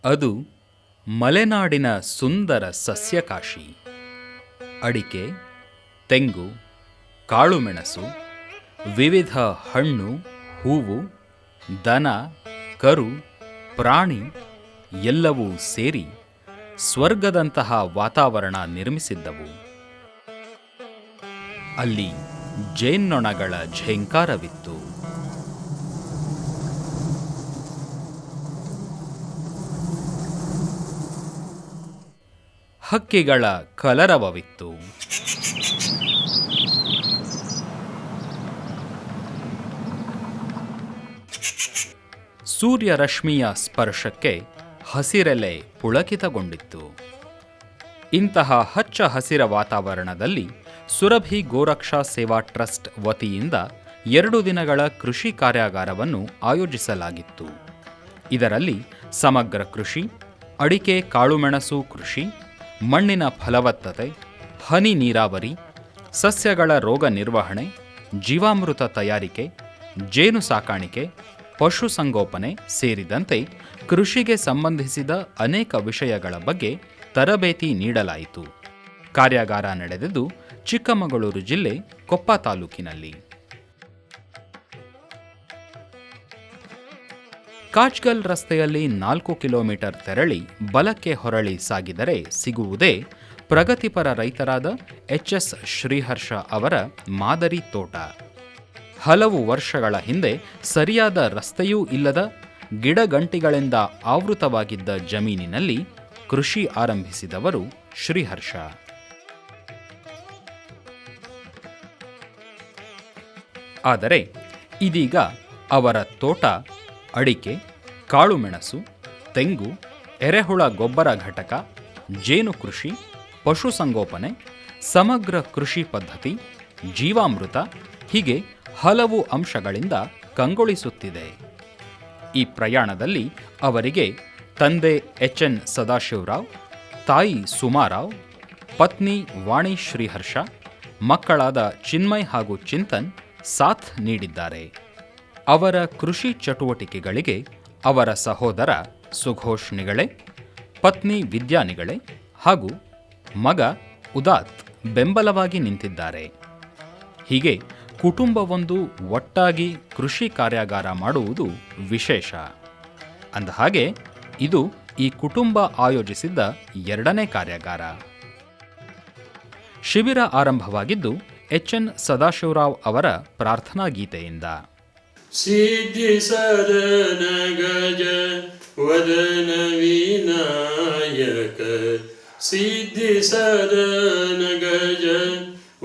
ಅದು ಮಲೆನಾಡಿನ ಸುಂದರ ಸಸ್ಯಕಾಶಿ. ಅಡಿಕೆ, ತೆಂಗು, ಕಾಳುಮೆಣಸು, ವಿವಿಧ ಹಣ್ಣು, ಹೂವು, ದನ, ಕರು, ಪ್ರಾಣಿ ಎಲ್ಲವೂ ಸೇರಿ ಸ್ವರ್ಗದಂತಹ ವಾತಾವರಣ ನಿರ್ಮಿಸಿದ್ದವು. ಅಲ್ಲಿ ಜೇನ್ನೊಣಗಳ ಝೇಂಕಾರವಿತ್ತು. ಹಕ್ಕಿಗಳ ಕಲರವವಿತ್ತು. ಸೂರ್ಯರಶ್ಮಿಯ ಸ್ಪರ್ಶಕ್ಕೆ ಹಸಿರೆಲೆ ಪುಳಕಿತಗೊಂಡಿತ್ತು. ಇಂತಹ ಹಚ್ಚ ಹಸಿರ ವಾತಾವರಣದಲ್ಲಿ ಸುರಭಿ ಗೋರಕ್ಷಾ ಸೇವಾ ಟ್ರಸ್ಟ್ ವತಿಯಿಂದ 2 ದಿನಗಳ ಕೃಷಿ ಕಾರ್ಯಾಗಾರವನ್ನು ಆಯೋಜಿಸಲಾಗಿತ್ತು. ಇದರಲ್ಲಿ ಸಮಗ್ರ ಕೃಷಿ, ಅಡಿಕೆ ಕಾಳುಮೆಣಸು ಕೃಷಿ, ಮಣ್ಣಿನ ಫಲವತ್ತತೆ, ಹನಿ ನೀರಾವರಿ, ಸಸ್ಯಗಳ ರೋಗ ನಿರ್ವಹಣೆ, ಜೀವಾಮೃತ ತಯಾರಿಕೆ, ಜೇನು ಸಾಕಾಣಿಕೆ, ಪಶುಸಂಗೋಪನೆ ಸೇರಿದಂತೆ ಕೃಷಿಗೆ ಸಂಬಂಧಿಸಿದ ಅನೇಕ ವಿಷಯಗಳ ಬಗ್ಗೆ ತರಬೇತಿ ನೀಡಲಾಯಿತು. ಕಾರ್ಯಾಗಾರ ನಡೆದಿದ್ದು ಚಿಕ್ಕಮಗಳೂರು ಜಿಲ್ಲೆ ಕೊಪ್ಪ ತಾಲೂಕಿನಲ್ಲಿ. ಕಾಚ್ಗಲ್ ರಸ್ತೆಯಲ್ಲಿ 4 ಕಿಲೋಮೀಟರ್ ತೆರಳಿ ಬಲಕ್ಕೆ ಹೊರಳಿ ಸಾಗಿದರೆ ಸಿಗುವುದೇ ಪ್ರಗತಿಪರ ರೈತರಾದ ಎಚ್.ಎಸ್. ಶ್ರೀಹರ್ಷ ಅವರ ಮಾದರಿ ತೋಟ. ಹಲವು ವರ್ಷಗಳ ಹಿಂದೆ ಸರಿಯಾದ ರಸ್ತೆಯೂ ಇಲ್ಲದ ಗಿಡಗಂಟಿಗಳಿಂದ ಆವೃತವಾಗಿದ್ದ ಜಮೀನಿನಲ್ಲಿ ಕೃಷಿ ಆರಂಭಿಸಿದವರು ಶ್ರೀಹರ್ಷ. ಆದರೆ ಇದೀಗ ಅವರ ತೋಟ ಅಡಿಕೆ, ಕಾಳುಮೆಣಸು, ತೆಂಗು, ಎರೆಹುಳ ಗೊಬ್ಬರ ಘಟಕ, ಜೇನು ಕೃಷಿ, ಪಶುಸಂಗೋಪನೆ, ಸಮಗ್ರ ಕೃಷಿ ಪದ್ಧತಿ, ಜೀವಾಮೃತ ಹೀಗೆ ಹಲವು ಅಂಶಗಳಿಂದ ಕಂಗೊಳಿಸುತ್ತಿದೆ. ಈ ಪ್ರಯಾಣದಲ್ಲಿ ಅವರಿಗೆ ತಂದೆ ಎಚ್.ಎನ್. ಸದಾಶಿವರಾವ್, ತಾಯಿ ಸುಮಾರಾವ್, ಪತ್ನಿ ವಾಣಿ ಶ್ರೀಹರ್ಷ, ಮಕ್ಕಳಾದ ಚಿನ್ಮಯ್ ಹಾಗೂ ಚಿಂತನ್ ಸಾಥ್ ನೀಡಿದ್ದಾರೆ. ಅವರ ಕೃಷಿ ಚಟುವಟಿಕೆಗಳಿಗೆ ಅವರ ಸಹೋದರ ಸುಘೋಷ್ ನಿಗಳೆ, ಪತ್ನಿ ವಿದ್ಯಾ ನಿಗಳೆ ಹಾಗೂ ಮಗ ಉದಾತ್ ಬೆಂಬಲವಾಗಿ ನಿಂತಿದ್ದಾರೆ. ಹೀಗೆ ಕುಟುಂಬವೊಂದು ಒಟ್ಟಾಗಿ ಕೃಷಿ ಕಾರ್ಯಾಗಾರ ಮಾಡುವುದು ವಿಶೇಷ. ಅಂದಹಾಗೆ ಇದು ಈ ಕುಟುಂಬ ಆಯೋಜಿಸಿದ್ದ 2ನೇ ಕಾರ್ಯಾಗಾರ. ಶಿಬಿರ ಆರಂಭವಾಗಿದ್ದು ಎಚ್.ಎನ್. ಸದಾಶಿವರಾವ್ ಅವರ ಪ್ರಾರ್ಥನಾ ಗೀತೆಯಿಂದ. ಸಿದ್ಧಿ ಸದನ ಗಜ ವದನ ವಿನಾಯಕ, ಸಿದ್ಧಿ ಸದನ ಗಜ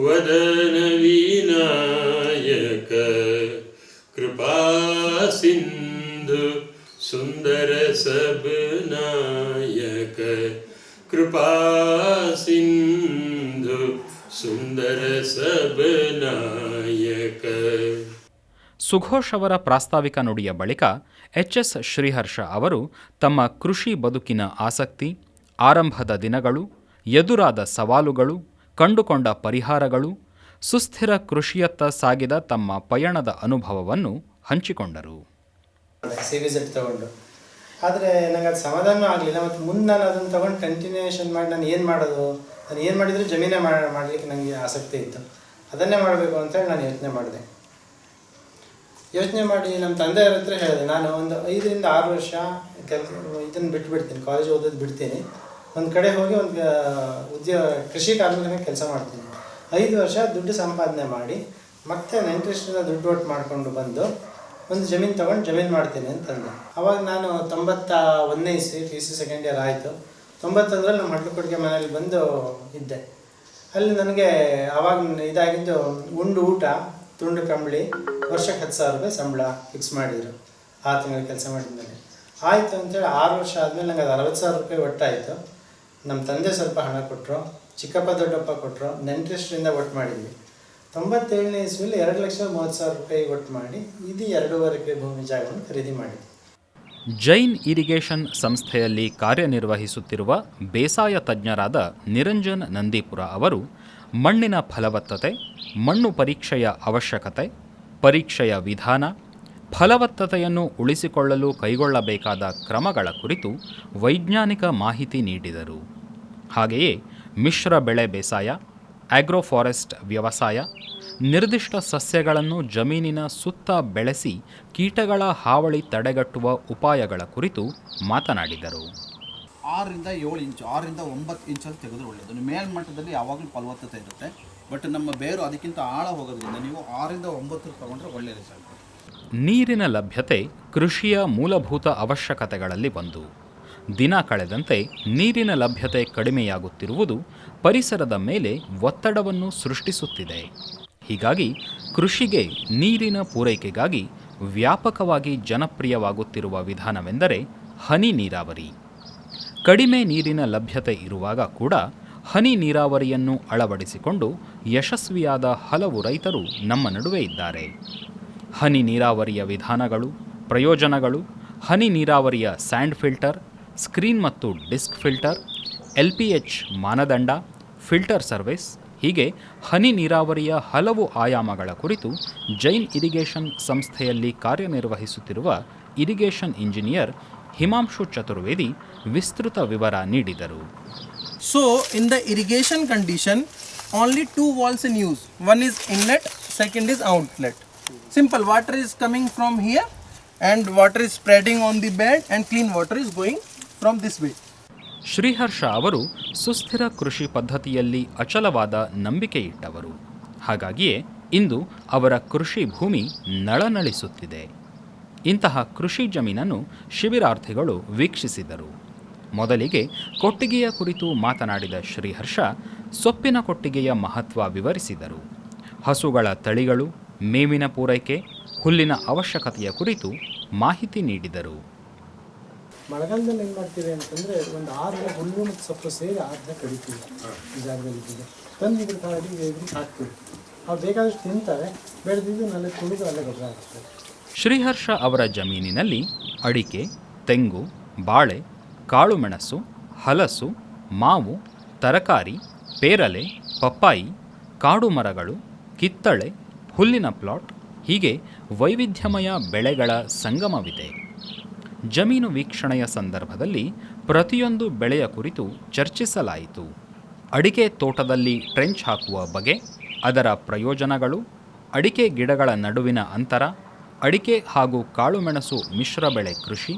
ವದನ ವಿನಾಯಕ, ಕೃಪಾ ಸಿಂಧು ಸುಂದರ ಸಬನಾಯಕ, ಕೃಪಾ ಸಿಂಧು ಸುಂದರ ಸಬನಾಯಕ. ಸುಘೋಷ್ ಅವರ ಪ್ರಾಸ್ತಾವಿಕ ನುಡಿಯ ಬಳಿಕ ಎಚ್.ಎಸ್. ಶ್ರೀಹರ್ಷ ಅವರು ತಮ್ಮ ಕೃಷಿ ಬದುಕಿನ ಆಸಕ್ತಿ, ಆರಂಭದ ದಿನಗಳು, ಎದುರಾದ ಸವಾಲುಗಳು, ಕಂಡುಕೊಂಡ ಪರಿಹಾರಗಳು, ಸುಸ್ಥಿರ ಕೃಷಿಯತ್ತ ಸಾಗಿದ ತಮ್ಮ ಪಯಣದ ಅನುಭವವನ್ನು ಹಂಚಿಕೊಂಡರು. CVZ ತಗೊಂಡು ಆದರೆ ನನಗೆ ಅದು ಸಮಾಧಾನ ಆಗಲಿಲ್ಲ. ಮತ್ತು ಮುಂದೆ ನಾನು ಅದನ್ನು ತೊಗೊಂಡು ಕಂಟಿನ್ಯೂಯೇಷನ್ ಮಾಡಿ ನಾನು ಏನು ಮಾಡೋದು, ನಾನು ಏನು ಮಾಡಿದರೂ ಜಮೀನೇ ಮಾಡಲಿಕ್ಕೆ ನನಗೆ ಆಸಕ್ತಿ ಇತ್ತು. ಅದನ್ನೇ ಮಾಡಬೇಕು ಅಂತೇಳಿ ನಾನು ಯೋಚನೆ ಮಾಡಿ ನಮ್ಮ ತಂದೆಯವ್ರ ಹತ್ರ ಹೇಳಿದೆ, ನಾನು ಒಂದು 5 ರಿಂದ 6 ವರ್ಷ ಇದನ್ನು ಬಿಟ್ಬಿಡ್ತೀನಿ, ಕಾಲೇಜ್ ಓದೋದು ಬಿಡ್ತೀನಿ, ಒಂದು ಕಡೆ ಹೋಗಿ ಒಂದು ಕೃಷಿ ಕಾರ್ಮಿಕನ ಕೆಲಸ ಮಾಡ್ತೀನಿ, 5 ವರ್ಷ ದುಡ್ಡು ಸಂಪಾದನೆ ಮಾಡಿ ಮತ್ತೆ ನೆಂಟರಿಷ್ಟರಿಂದ ದುಡ್ಡು ಒಟ್ಟು ಮಾಡಿಕೊಂಡು ಬಂದು ಒಂದು ಜಮೀನು ತೊಗೊಂಡು ಜಮೀನು ಮಾಡ್ತೀನಿ ಅಂತಂದೆ. ಅವಾಗ ನಾನು 91ನೇ ಇಸ್ವಿ PC ಸೆಕೆಂಡ್ ಇಯರ್ ಆಯಿತು. 91ರಲ್ಲಿ ನಮ್ಮ ಹಟ್ಲುಕೊಟ್ಟಿಗೆ ಮನೇಲಿ ಬಂದು ಇದ್ದೆ. ಅಲ್ಲಿ ನನಗೆ ಆವಾಗ ಇದಾಗಿದ್ದು ಉಂಡು ಊಟ, ತುಂಡು ಕಂಬಳಿ, ವರ್ಷಕ್ಕೆ 10,000 ರೂಪಾಯಿ ಸಂಬಳ ಫಿಕ್ಸ್ ಮಾಡಿದರು 6 ತಿಂಗಳು ಕೆಲಸ ಮಾಡಿದ್ಮೇಲೆ. ಆಯಿತು ಅಂತೇಳಿ 6 ವರ್ಷ ಆದಮೇಲೆ ನನಗೆ ಅದು 60,000 ರೂಪಾಯಿ ಒಟ್ಟಾಯಿತು. ನಮ್ಮ ತಂದೆ ಸ್ವಲ್ಪ ಹಣ ಕೊಟ್ಟರು, ಚಿಕ್ಕಪ್ಪ ದೊಡ್ಡಪ್ಪ ಕೊಟ್ಟರು, ನೆಂಟರಿಷ್ಟರಿಂದ ಒಟ್ಟು ಮಾಡಿದ್ವಿ. 97ನೇ ಇಸ್ವಿಲಿ 2,30,000 ರೂಪಾಯಿ ಒಟ್ಟು ಮಾಡಿ ಇದು 2.5 ಎಕರೆ ಭೂಮಿ ಜಾಗವನ್ನು ಖರೀದಿ ಮಾಡಿದ್ವಿ. ಜೈನ್ ಇರಿಗೇಷನ್ ಸಂಸ್ಥೆಯಲ್ಲಿ ಕಾರ್ಯನಿರ್ವಹಿಸುತ್ತಿರುವ ಬೇಸಾಯ ತಜ್ಞರಾದ ನಿರಂಜನ್ ನಂದೀಪುರ ಅವರು ಮಣ್ಣಿನ ಫಲವತ್ತತೆ, ಮಣ್ಣು ಪರೀಕ್ಷೆಯ ಅವಶ್ಯಕತೆ, ಪರೀಕ್ಷೆಯ ವಿಧಾನ, ಫಲವತ್ತತೆಯನ್ನು ಉಳಿಸಿಕೊಳ್ಳಲು ಕೈಗೊಳ್ಳಬೇಕಾದ ಕ್ರಮಗಳ ಕುರಿತು ವೈಜ್ಞಾನಿಕ ಮಾಹಿತಿ ನೀಡಿದರು. ಹಾಗೆಯೇ ಮಿಶ್ರ ಬೆಳೆ ಬೇಸಾಯ, ಆಗ್ರೋಫಾರೆಸ್ಟ್ ವ್ಯವಸಾಯ, ನಿರ್ದಿಷ್ಟ ಸಸ್ಯಗಳನ್ನು ಜಮೀನಿನ ಸುತ್ತ ಬೆಳೆಸಿ ಕೀಟಗಳ ಹಾವಳಿ ತಡೆಗಟ್ಟುವ ಉಪಾಯಗಳ ಕುರಿತು ಮಾತನಾಡಿದರು. 6ರಿಂದ 7 ಇಂಚು, 6ರಿಂದ 9 ಇಂಚಲ್ಲಿ ತೆಗೆದ್ರೆ ಒಳ್ಳೆಯದು. ಮೇಲ್ಮಟ್ಟದಲ್ಲಿ ಯಾವಾಗಲೂ ಫಲವತ್ತತೆ ಇರುತ್ತೆ, ಬಟ್ ನಮ್ಮ ಬೇರು ಅದಕ್ಕಿಂತ ಆಳ ಹೋಗೋದ್ರಿಂದ ನೀವು 6ರಿಂದ 9 ತಗೊಂಡ್ರೆ ಒಳ್ಳೆಯ ರಿಸಲ್ಟ್. ನೀರಿನ ಲಭ್ಯತೆ ಕೃಷಿಯ ಮೂಲಭೂತ ಅವಶ್ಯಕತೆಗಳಲ್ಲಿ ಒಂದು. ದಿನ ಕಳೆದಂತೆ ನೀರಿನ ಲಭ್ಯತೆ ಕಡಿಮೆಯಾಗುತ್ತಿರುವುದು ಪರಿಸರದ ಮೇಲೆ ಒತ್ತಡವನ್ನು ಸೃಷ್ಟಿಸುತ್ತಿದೆ. ಹೀಗಾಗಿ ಕೃಷಿಗೆ ನೀರಿನ ಪೂರೈಕೆಗಾಗಿ ವ್ಯಾಪಕವಾಗಿ ಜನಪ್ರಿಯವಾಗುತ್ತಿರುವ ವಿಧಾನವೆಂದರೆ ಹನಿ ನೀರಾವರಿ. ಕಡಿಮೆ ನೀರಿನ ಲಭ್ಯತೆ ಇರುವಾಗ ಕೂಡ ಹನಿ ನೀರಾವರಿಯನ್ನು ಅಳವಡಿಸಿಕೊಂಡು ಯಶಸ್ವಿಯಾದ ಹಲವು ರೈತರು ನಮ್ಮ ನಡುವೆ ಇದ್ದಾರೆ. ಹನಿ ನೀರಾವರಿಯ ವಿಧಾನಗಳು, ಪ್ರಯೋಜನಗಳು, ಹನಿ ನೀರಾವರಿಯ ಸ್ಯಾಂಡ್ ಫಿಲ್ಟರ್, ಸ್ಕ್ರೀನ್ ಮತ್ತು ಡಿಸ್ಕ್ ಫಿಲ್ಟರ್, LPH ಮಾನದಂಡ, ಫಿಲ್ಟರ್ ಸರ್ವಿಸ್, ಹೀಗೆ ಹನಿ ನೀರಾವರಿಯ ಹಲವು ಆಯಾಮಗಳ ಕುರಿತು ಜೈನ್ ಇರಿಗೇಷನ್ ಸಂಸ್ಥೆಯಲ್ಲಿ ಕಾರ್ಯನಿರ್ವಹಿಸುತ್ತಿರುವ ಇರಿಗೇಷನ್ ಇಂಜಿನಿಯರ್ ಹಿಮಾಂಶು ಚತುರ್ವೇದಿ ವಿಸ್ತೃತ ವಿವರ ನೀಡಿದರು. So in the irrigation condition, only 2 valves in use. One is inlet, second is outlet. Simple, water is coming from here and water is spreading on the bed and clean water is going from this way. Sriharsha ಅವರು ಸುಸ್ಥಿರ ಕೃಷಿ ಪದ್ಧತಿಯಲ್ಲಿ ಅಚಲವಾದ ನಂಬಿಕೆ ಇಟ್ಟವರು. ಹಾಗಾಗಿಯೇ ಇಂದು ಅವರ ಕೃಷಿ ಭೂಮಿ ನಳನಳಿಸುತ್ತಿದೆ. ಇಂತಹ ಕೃಷಿ ಜಮೀನನ್ನು ಶಿಬಿರಾರ್ಥಿಗಳು ವೀಕ್ಷಿಸಿದರು. ಮೊದಲಿಗೆ ಕೊಟ್ಟಿಗೆಯ ಕುರಿತು ಮಾತನಾಡಿದ ಶ್ರೀಹರ್ಷ ಸೊಪ್ಪಿನ ಕೊಟ್ಟಿಗೆಯ ಮಹತ್ವ ವಿವರಿಸಿದರು. ಹಸುಗಳ ತಳಿಗಳು, ಮೇವಿನ ಪೂರೈಕೆ, ಹುಲ್ಲಿನ ಅವಶ್ಯಕತೆಯ ಕುರಿತು ಮಾಹಿತಿ ನೀಡಿದರು. ಮಳೆಗಾಲದಲ್ಲಿ ಏನು ಮಾಡ್ತೀವಿ ಅಂತಂದರೆ ಒಂದು 6 ಹುಲ್ಲು ಮತ್ತು ಸೊಪ್ಪು ಸೇರಿ 6 ಕಡಿತೀವಿ. ಈ ಜಾಗದಲ್ಲಿ ತಂದು ಇದ್ರ ಕಾಡಿಗೆ ಹಾಕ್ತೀವಿ. ಅವು ಬೇಕಾದಷ್ಟು ತಿಂತಾರೆ, ಬೆಳೆದಿದ್ದು ನಲ್ಲಿ ತುಳಿದು ಅಲ್ಲೇ ಗೊಬ್ಬರ ಹಾಕ್ತೀವಿ. ಶ್ರೀಹರ್ಷ ಅವರ ಜಮೀನಿನಲ್ಲಿ ಅಡಿಕೆ, ತೆಂಗು, ಬಾಳೆ, ಕಾಳುಮೆಣಸು, ಹಲಸು, ಮಾವು, ತರಕಾರಿ, ಪೇರಲೆ, ಪಪ್ಪಾಯಿ, ಕಾಡು ಮರಗಳು, ಕಿತ್ತಳೆ, ಹುಲ್ಲಿನ ಪ್ಲಾಟ್, ಹೀಗೆ ವೈವಿಧ್ಯಮಯ ಬೆಳೆಗಳ ಸಂಗಮವಿದೆ. ಜಮೀನು ವೀಕ್ಷಣೆಯ ಸಂದರ್ಭದಲ್ಲಿ ಪ್ರತಿಯೊಂದು ಬೆಳೆಯ ಕುರಿತು ಚರ್ಚಿಸಲಾಯಿತು. ಅಡಿಕೆ ತೋಟದಲ್ಲಿ ಟ್ರೆಂಚ್ ಹಾಕುವ ಬಗೆ, ಅದರ ಪ್ರಯೋಜನಗಳು, ಅಡಿಕೆ ಗಿಡಗಳ ನಡುವಿನ ಅಂತರ, ಅಡಿಕೆ ಹಾಗೂ ಕಾಳುಮೆಣಸು ಮಿಶ್ರ ಬೆಳೆ ಕೃಷಿ,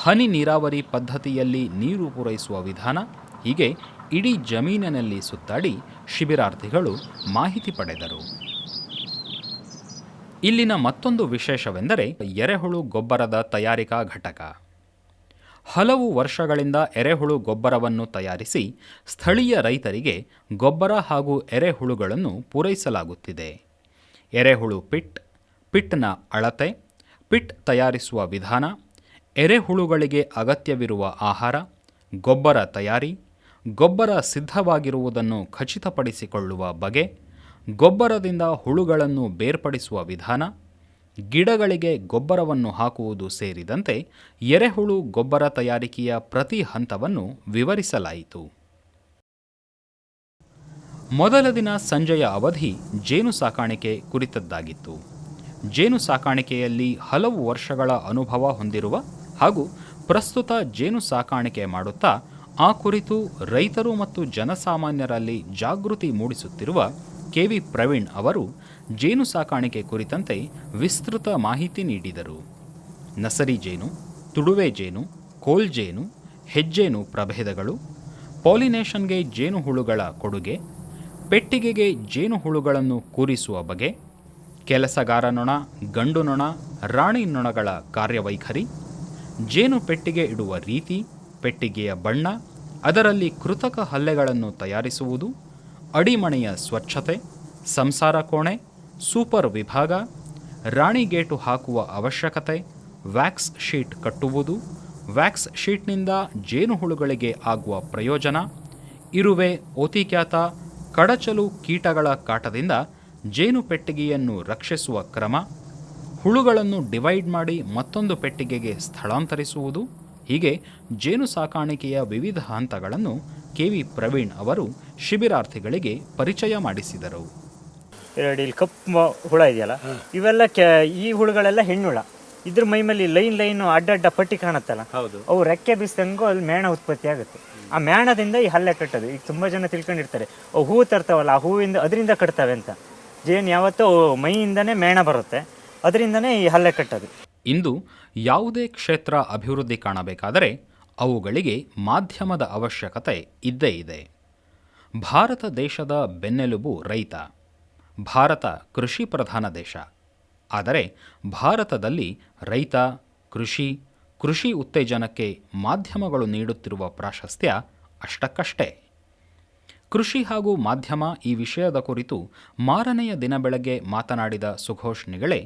ಹನಿ ನೀರಾವರಿ ಪದ್ಧತಿಯಲ್ಲಿ ನೀರು ಪೂರೈಸುವ ವಿಧಾನ, ಹೀಗೆ ಇಡೀ ಜಮೀನಿನಲ್ಲಿ ಸುತ್ತಾಡಿ ಶಿಬಿರಾರ್ಥಿಗಳು ಮಾಹಿತಿ ಪಡೆದರು. ಇಲ್ಲಿನ ಮತ್ತೊಂದು ವಿಶೇಷವೆಂದರೆ ಎರೆಹುಳು ಗೊಬ್ಬರದ ತಯಾರಿಕಾ ಘಟಕ. ಹಲವು ವರ್ಷಗಳಿಂದ ಎರೆಹುಳು ಗೊಬ್ಬರವನ್ನು ತಯಾರಿಸಿ ಸ್ಥಳೀಯ ರೈತರಿಗೆ ಗೊಬ್ಬರ ಹಾಗೂ ಎರೆಹುಳುಗಳನ್ನು ಪೂರೈಸಲಾಗುತ್ತಿದೆ. ಎರೆಹುಳು ಪಿಟ್ನ ಅಳತೆ, ಪಿಟ್ ತಯಾರಿಸುವ ವಿಧಾನ, ಎರೆಹುಳುಗಳಿಗೆ ಅಗತ್ಯವಿರುವ ಆಹಾರ, ಗೊಬ್ಬರ ತಯಾರಿ, ಗೊಬ್ಬರ ಸಿದ್ಧವಾಗಿರುವುದನ್ನು ಖಚಿತಪಡಿಸಿಕೊಳ್ಳುವ ಬಗೆ, ಗೊಬ್ಬರದಿಂದ ಹುಳುಗಳನ್ನು ಬೇರ್ಪಡಿಸುವ ವಿಧಾನ, ಗಿಡಗಳಿಗೆ ಗೊಬ್ಬರವನ್ನು ಹಾಕುವುದು ಸೇರಿದಂತೆ ಎರೆಹುಳು ಗೊಬ್ಬರ ತಯಾರಿಕೆಯ ಪ್ರತಿ ಹಂತವನ್ನು ವಿವರಿಸಲಾಯಿತು. ಮೊದಲ ದಿನ ಸಂಜೆಯ ಅವಧಿ ಜೇನು ಸಾಕಾಣಿಕೆ ಕುರಿತದ್ದಾಗಿತ್ತು. ಜೇನು ಸಾಕಾಣಿಕೆಯಲ್ಲಿ ಹಲವು ವರ್ಷಗಳ ಅನುಭವ ಹೊಂದಿರುವ ಹಾಗೂ ಪ್ರಸ್ತುತ ಜೇನು ಸಾಕಾಣಿಕೆ ಮಾಡುತ್ತಾ ಆ ಕುರಿತು ರೈತರು ಮತ್ತು ಜನಸಾಮಾನ್ಯರಲ್ಲಿ ಜಾಗೃತಿ ಮೂಡಿಸುತ್ತಿರುವ KV ಪ್ರವೀಣ್ ಅವರು ಜೇನು ಸಾಕಾಣಿಕೆ ಕುರಿತಂತೆ ವಿಸ್ತೃತ ಮಾಹಿತಿ ನೀಡಿದರು. ನಸರಿ ಜೇನು, ತುಡುವೆ ಜೇನು, ಕೋಲ್ ಜೇನು, ಹೆಜ್ಜೇನು ಪ್ರಭೇದಗಳು, ಪಾಲಿನೇಷನ್ಗೆ ಜೇನುಹುಳುಗಳ ಕೊಡುಗೆ, ಪೆಟ್ಟಿಗೆಗೆ ಜೇನುಹುಳುಗಳನ್ನು ಕೂರಿಸುವ ಬಗೆ, ಕೆಲಸಗಾರ ನೊಣ, ಗಂಡು ನೊಣ, ರಾಣಿ ನೊಣಗಳ ಕಾರ್ಯವೈಖರಿ, ಜೇನು ಪೆಟ್ಟಿಗೆ ಇಡುವ ರೀತಿ, ಪೆಟ್ಟಿಗೆಯ ಬಣ್ಣ, ಅದರಲ್ಲಿ ಕೃತಕ ಹಲ್ಲೆಗಳನ್ನು ತಯಾರಿಸುವುದು, ಅಡಿಮಣೆಯ ಸ್ವಚ್ಛತೆ, ಸಂಸಾರ ಕೋಣೆ, ಸೂಪರ್ ವಿಭಾಗ, ರಾಣಿಗೇಟು ಹಾಕುವ ಅವಶ್ಯಕತೆ, ವ್ಯಾಕ್ಸ್ ಶೀಟ್ ಕಟ್ಟುವುದು, ವ್ಯಾಕ್ಸ್ ಶೀಟ್ನಿಂದ ಜೇನುಹುಳುಗಳಿಗೆ ಆಗುವ ಪ್ರಯೋಜನ, ಇರುವೆ, ಓತಿಕ್ಯಾತ, ಕಡಚಲು ಕೀಟಗಳ ಕಾಟದಿಂದ ಜೇನು ಪೆಟ್ಟಿಗೆಯನ್ನು ರಕ್ಷಿಸುವ ಕ್ರಮ, ಹುಳುಗಳನ್ನು ಡಿವೈಡ್ ಮಾಡಿ ಮತ್ತೊಂದು ಪೆಟ್ಟಿಗೆಗೆ ಸ್ಥಳಾಂತರಿಸುವುದು, ಹೀಗೆ ಜೇನು ಸಾಕಾಣಿಕೆಯ ವಿವಿಧ ಹಂತಗಳನ್ನು KV ಪ್ರವೀಣ್ ಅವರು ಶಿಬಿರಾರ್ಥಿಗಳಿಗೆ ಪರಿಚಯ ಮಾಡಿಸಿದರು. ಇಲ್ಲಿ ಕಪ್ಪು ಹುಳ ಇದೆಯಲ್ಲ, ಇವೆಲ್ಲ ಈ ಹುಳುಗಳೆಲ್ಲ ಹೆಣ್ಣುಳ. ಇದ್ರ ಮೈ ಮೇಲೆ ಲೈನ್ ಅಡ್ಡ ಪಟ್ಟಿ ಕಾಣುತ್ತಲ್ಲ, ಅವು ರೆಕ್ಕೆ ಬಿಸಿದಂಗೂ ಅಲ್ಲಿ ಮೇಣ ಉತ್ಪತ್ತಿ ಆಗುತ್ತೆ. ಆ ಮೇಣದಿಂದ ಈ ಹಲ್ಲೆ ಕಟ್ಟೋದು. ಈಗ ತುಂಬ ಜನ ತಿಳ್ಕೊಂಡಿರ್ತಾರೆ ಅವು ಹೂವು ತರ್ತಾವಲ್ಲ, ಆ ಹೂವಿಂದ ಅದರಿಂದ ಕಟ್ತವೆ ಅಂತ. ಜೇನು ಯಾವತ್ತೂ ಮೈಯಿಂದನೇ ಮೇಣ ಬರುತ್ತೆ, ಅದರಿಂದನೇ ಈ ಹಲ್ಲೆ ಕಟ್ಟೋದು. ಇಂದು ಯಾವುದೇ ಕ್ಷೇತ್ರ ಅಭಿವೃದ್ಧಿ ಕಾಣಬೇಕಾದರೆ ಅವುಗಳಿಗೆ ಮಾಧ್ಯಮದ ಅವಶ್ಯಕತೆ ಇದ್ದೇ ಇದೆ. ಭಾರತ ದೇಶದ ಬೆನ್ನೆಲುಬು ರೈತ. ಭಾರತ ಕೃಷಿ ಪ್ರಧಾನ ದೇಶ. ಆದರೆ ಭಾರತದಲ್ಲಿ ರೈತ, ಕೃಷಿ ಉತ್ತೇಜನಕ್ಕೆ ಮಾಧ್ಯಮಗಳು ನೀಡುತ್ತಿರುವ ಪ್ರಾಶಸ್ತ್ಯ ಅಷ್ಟಕ್ಕಷ್ಟೇ. ಕೃಷಿ ಹಾಗೂ ಮಾಧ್ಯಮ ಈ ವಿಷಯದ ಕುರಿತು ಮಾರನೆಯ ದಿನ ಬೆಳಗ್ಗೆ ಮಾತನಾಡಿದ ಸುಘೋಷ್ ನಿಗಳೆ,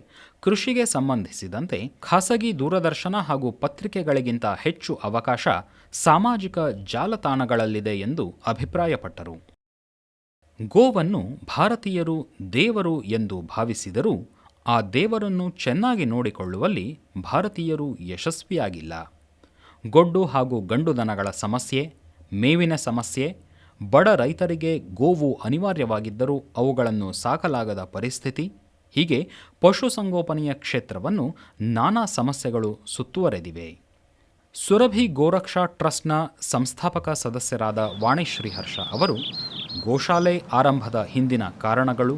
ಕೃಷಿಗೆ ಸಂಬಂಧಿಸಿದಂತೆ ಖಾಸಗಿ ದೂರದರ್ಶನ ಹಾಗೂ ಪತ್ರಿಕೆಗಳಿಗಿಂತ ಹೆಚ್ಚು ಅವಕಾಶ ಸಾಮಾಜಿಕ ಜಾಲತಾಣಗಳಲ್ಲಿದೆ ಎಂದು ಅಭಿಪ್ರಾಯಪಟ್ಟರು. ಗೋವನ್ನು ಭಾರತೀಯರು ದೇವರು ಎಂದು ಭಾವಿಸಿದರೂ ಆ ದೇವರನ್ನು ಚೆನ್ನಾಗಿ ನೋಡಿಕೊಳ್ಳುವಲ್ಲಿ ಭಾರತೀಯರು ಯಶಸ್ವಿಯಾಗಿಲ್ಲ. ಗೊಡ್ಡು ಹಾಗೂ ಗಂಡು ದನಗಳ ಸಮಸ್ಯೆ, ಮೇವಿನ ಸಮಸ್ಯೆ, ಬಡ ರೈತರಿಗೆ ಗೋವು ಅನಿವಾರ್ಯವಾಗಿದ್ದರೂ ಅವುಗಳನ್ನು ಸಾಕಲಾಗದ ಪರಿಸ್ಥಿತಿ, ಹೀಗೆ ಪಶುಸಂಗೋಪನೆಯ ಕ್ಷೇತ್ರವನ್ನು ನಾನಾ ಸಮಸ್ಯೆಗಳು ಸುತ್ತುವರೆದಿವೆ. ಸುರಭಿ ಗೋರಕ್ಷಾ ಟ್ರಸ್ಟ್ನ ಸಂಸ್ಥಾಪಕ ಸದಸ್ಯರಾದ ವಾಣಿ ಶ್ರೀಹರ್ಷ ಅವರು ಗೋಶಾಲೆ ಆರಂಭದ ಹಿಂದಿನ ಕಾರಣಗಳು,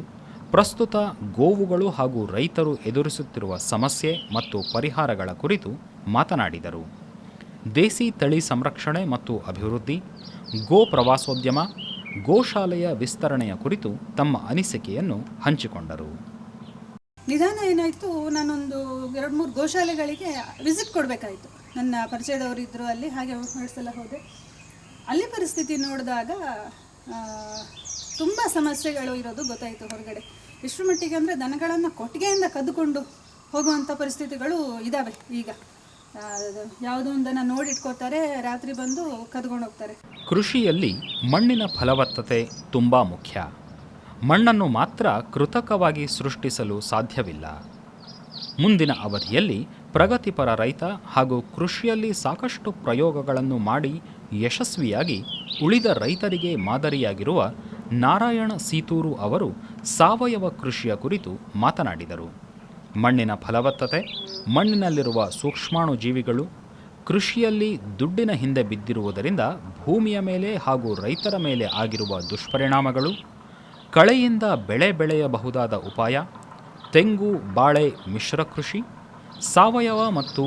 ಪ್ರಸ್ತುತ ಗೋವುಗಳು ಹಾಗೂ ರೈತರು ಎದುರಿಸುತ್ತಿರುವ ಸಮಸ್ಯೆ ಮತ್ತು ಪರಿಹಾರಗಳ ಕುರಿತು ಮಾತನಾಡಿದರು. ದೇಸಿ ತಳಿ ಸಂರಕ್ಷಣೆ ಮತ್ತು ಅಭಿವೃದ್ಧಿ, ಗೋ ಪ್ರವಾಸೋದ್ಯಮ, ಗೋಶಾಲೆಯ ವಿಸ್ತರಣೆಯ ಕುರಿತು ತಮ್ಮ ಅನಿಸಿಕೆಯನ್ನು ಹಂಚಿಕೊಂಡರು. ನಿಧಾನ ಏನಾಯಿತು, ನಾನೊಂದು 2-3 ಗೋಶಾಲೆಗಳಿಗೆ ವಿಸಿಟ್ ಕೊಡಬೇಕಾಯಿತು. ನನ್ನ ಪರಿಚಯದವರು ಇದ್ದರು ಅಲ್ಲಿ, ಹಾಗೆ ಸಲ ಹೋದೆ. ಅಲ್ಲಿ ಪರಿಸ್ಥಿತಿ ನೋಡಿದಾಗ ತುಂಬ ಸಮಸ್ಯೆಗಳು ಇರೋದು ಗೊತ್ತಾಯಿತು ಹೊರಗಡೆ. ಎಷ್ಟು ಮಟ್ಟಿಗೆ ಅಂದರೆ ದನಗಳನ್ನು ಕೊಟ್ಟಿಗೆಯಿಂದ ಕದ್ದುಕೊಂಡು ಹೋಗುವಂಥ ಪರಿಸ್ಥಿತಿಗಳು ಇದ್ದಾವೆ ಈಗ. ಯಾವುದೋ ಒಂದು ದನ ನೋಡಿಟ್ಕೋತಾರೆ, ರಾತ್ರಿ ಬಂದು ಕದ್ಕೊಂಡು ಹೋಗ್ತಾರೆ. ಕೃಷಿಯಲ್ಲಿ ಮಣ್ಣಿನ ಫಲವತ್ತತೆ ತುಂಬ ಮುಖ್ಯ. ಮಣ್ಣನ್ನು ಮಾತ್ರ ಕೃತಕವಾಗಿ ಸೃಷ್ಟಿಸಲು ಸಾಧ್ಯವಿಲ್ಲ. ಮುಂದಿನ ಅವಧಿಯಲ್ಲಿ ಪ್ರಗತಿಪರ ರೈತ ಹಾಗೂ ಕೃಷಿಯಲ್ಲಿ ಸಾಕಷ್ಟು ಪ್ರಯೋಗಗಳನ್ನು ಮಾಡಿ ಯಶಸ್ವಿಯಾಗಿ ಉಳಿದ ರೈತರಿಗೆ ಮಾದರಿಯಾಗಿರುವ ನಾರಾಯಣ ಸೀತೂರು ಅವರು ಸಾವಯವ ಕೃಷಿಯ ಕುರಿತು ಮಾತನಾಡಿದರು. ಮಣ್ಣಿನ ಫಲವತ್ತತೆ, ಮಣ್ಣಿನಲ್ಲಿರುವ ಸೂಕ್ಷ್ಮಾಣು ಜೀವಿಗಳು, ಕೃಷಿಯಲ್ಲಿ ದುಡ್ಡಿನ ಹಿಂದೆ ಬಿದ್ದಿರುವುದರಿಂದ ಭೂಮಿಯ ಮೇಲೆ ಹಾಗೂ ರೈತರ ಮೇಲೆ ಆಗಿರುವ ದುಷ್ಪರಿಣಾಮಗಳು, ಕಳೆಯಿಂದ ಬೆಳೆ ಬೆಳೆಯಬಹುದಾದ ಉಪಾಯ, ತೆಂಗು ಬಾಳೆ ಮಿಶ್ರ ಕೃಷಿ, ಸಾವಯವ ಮತ್ತು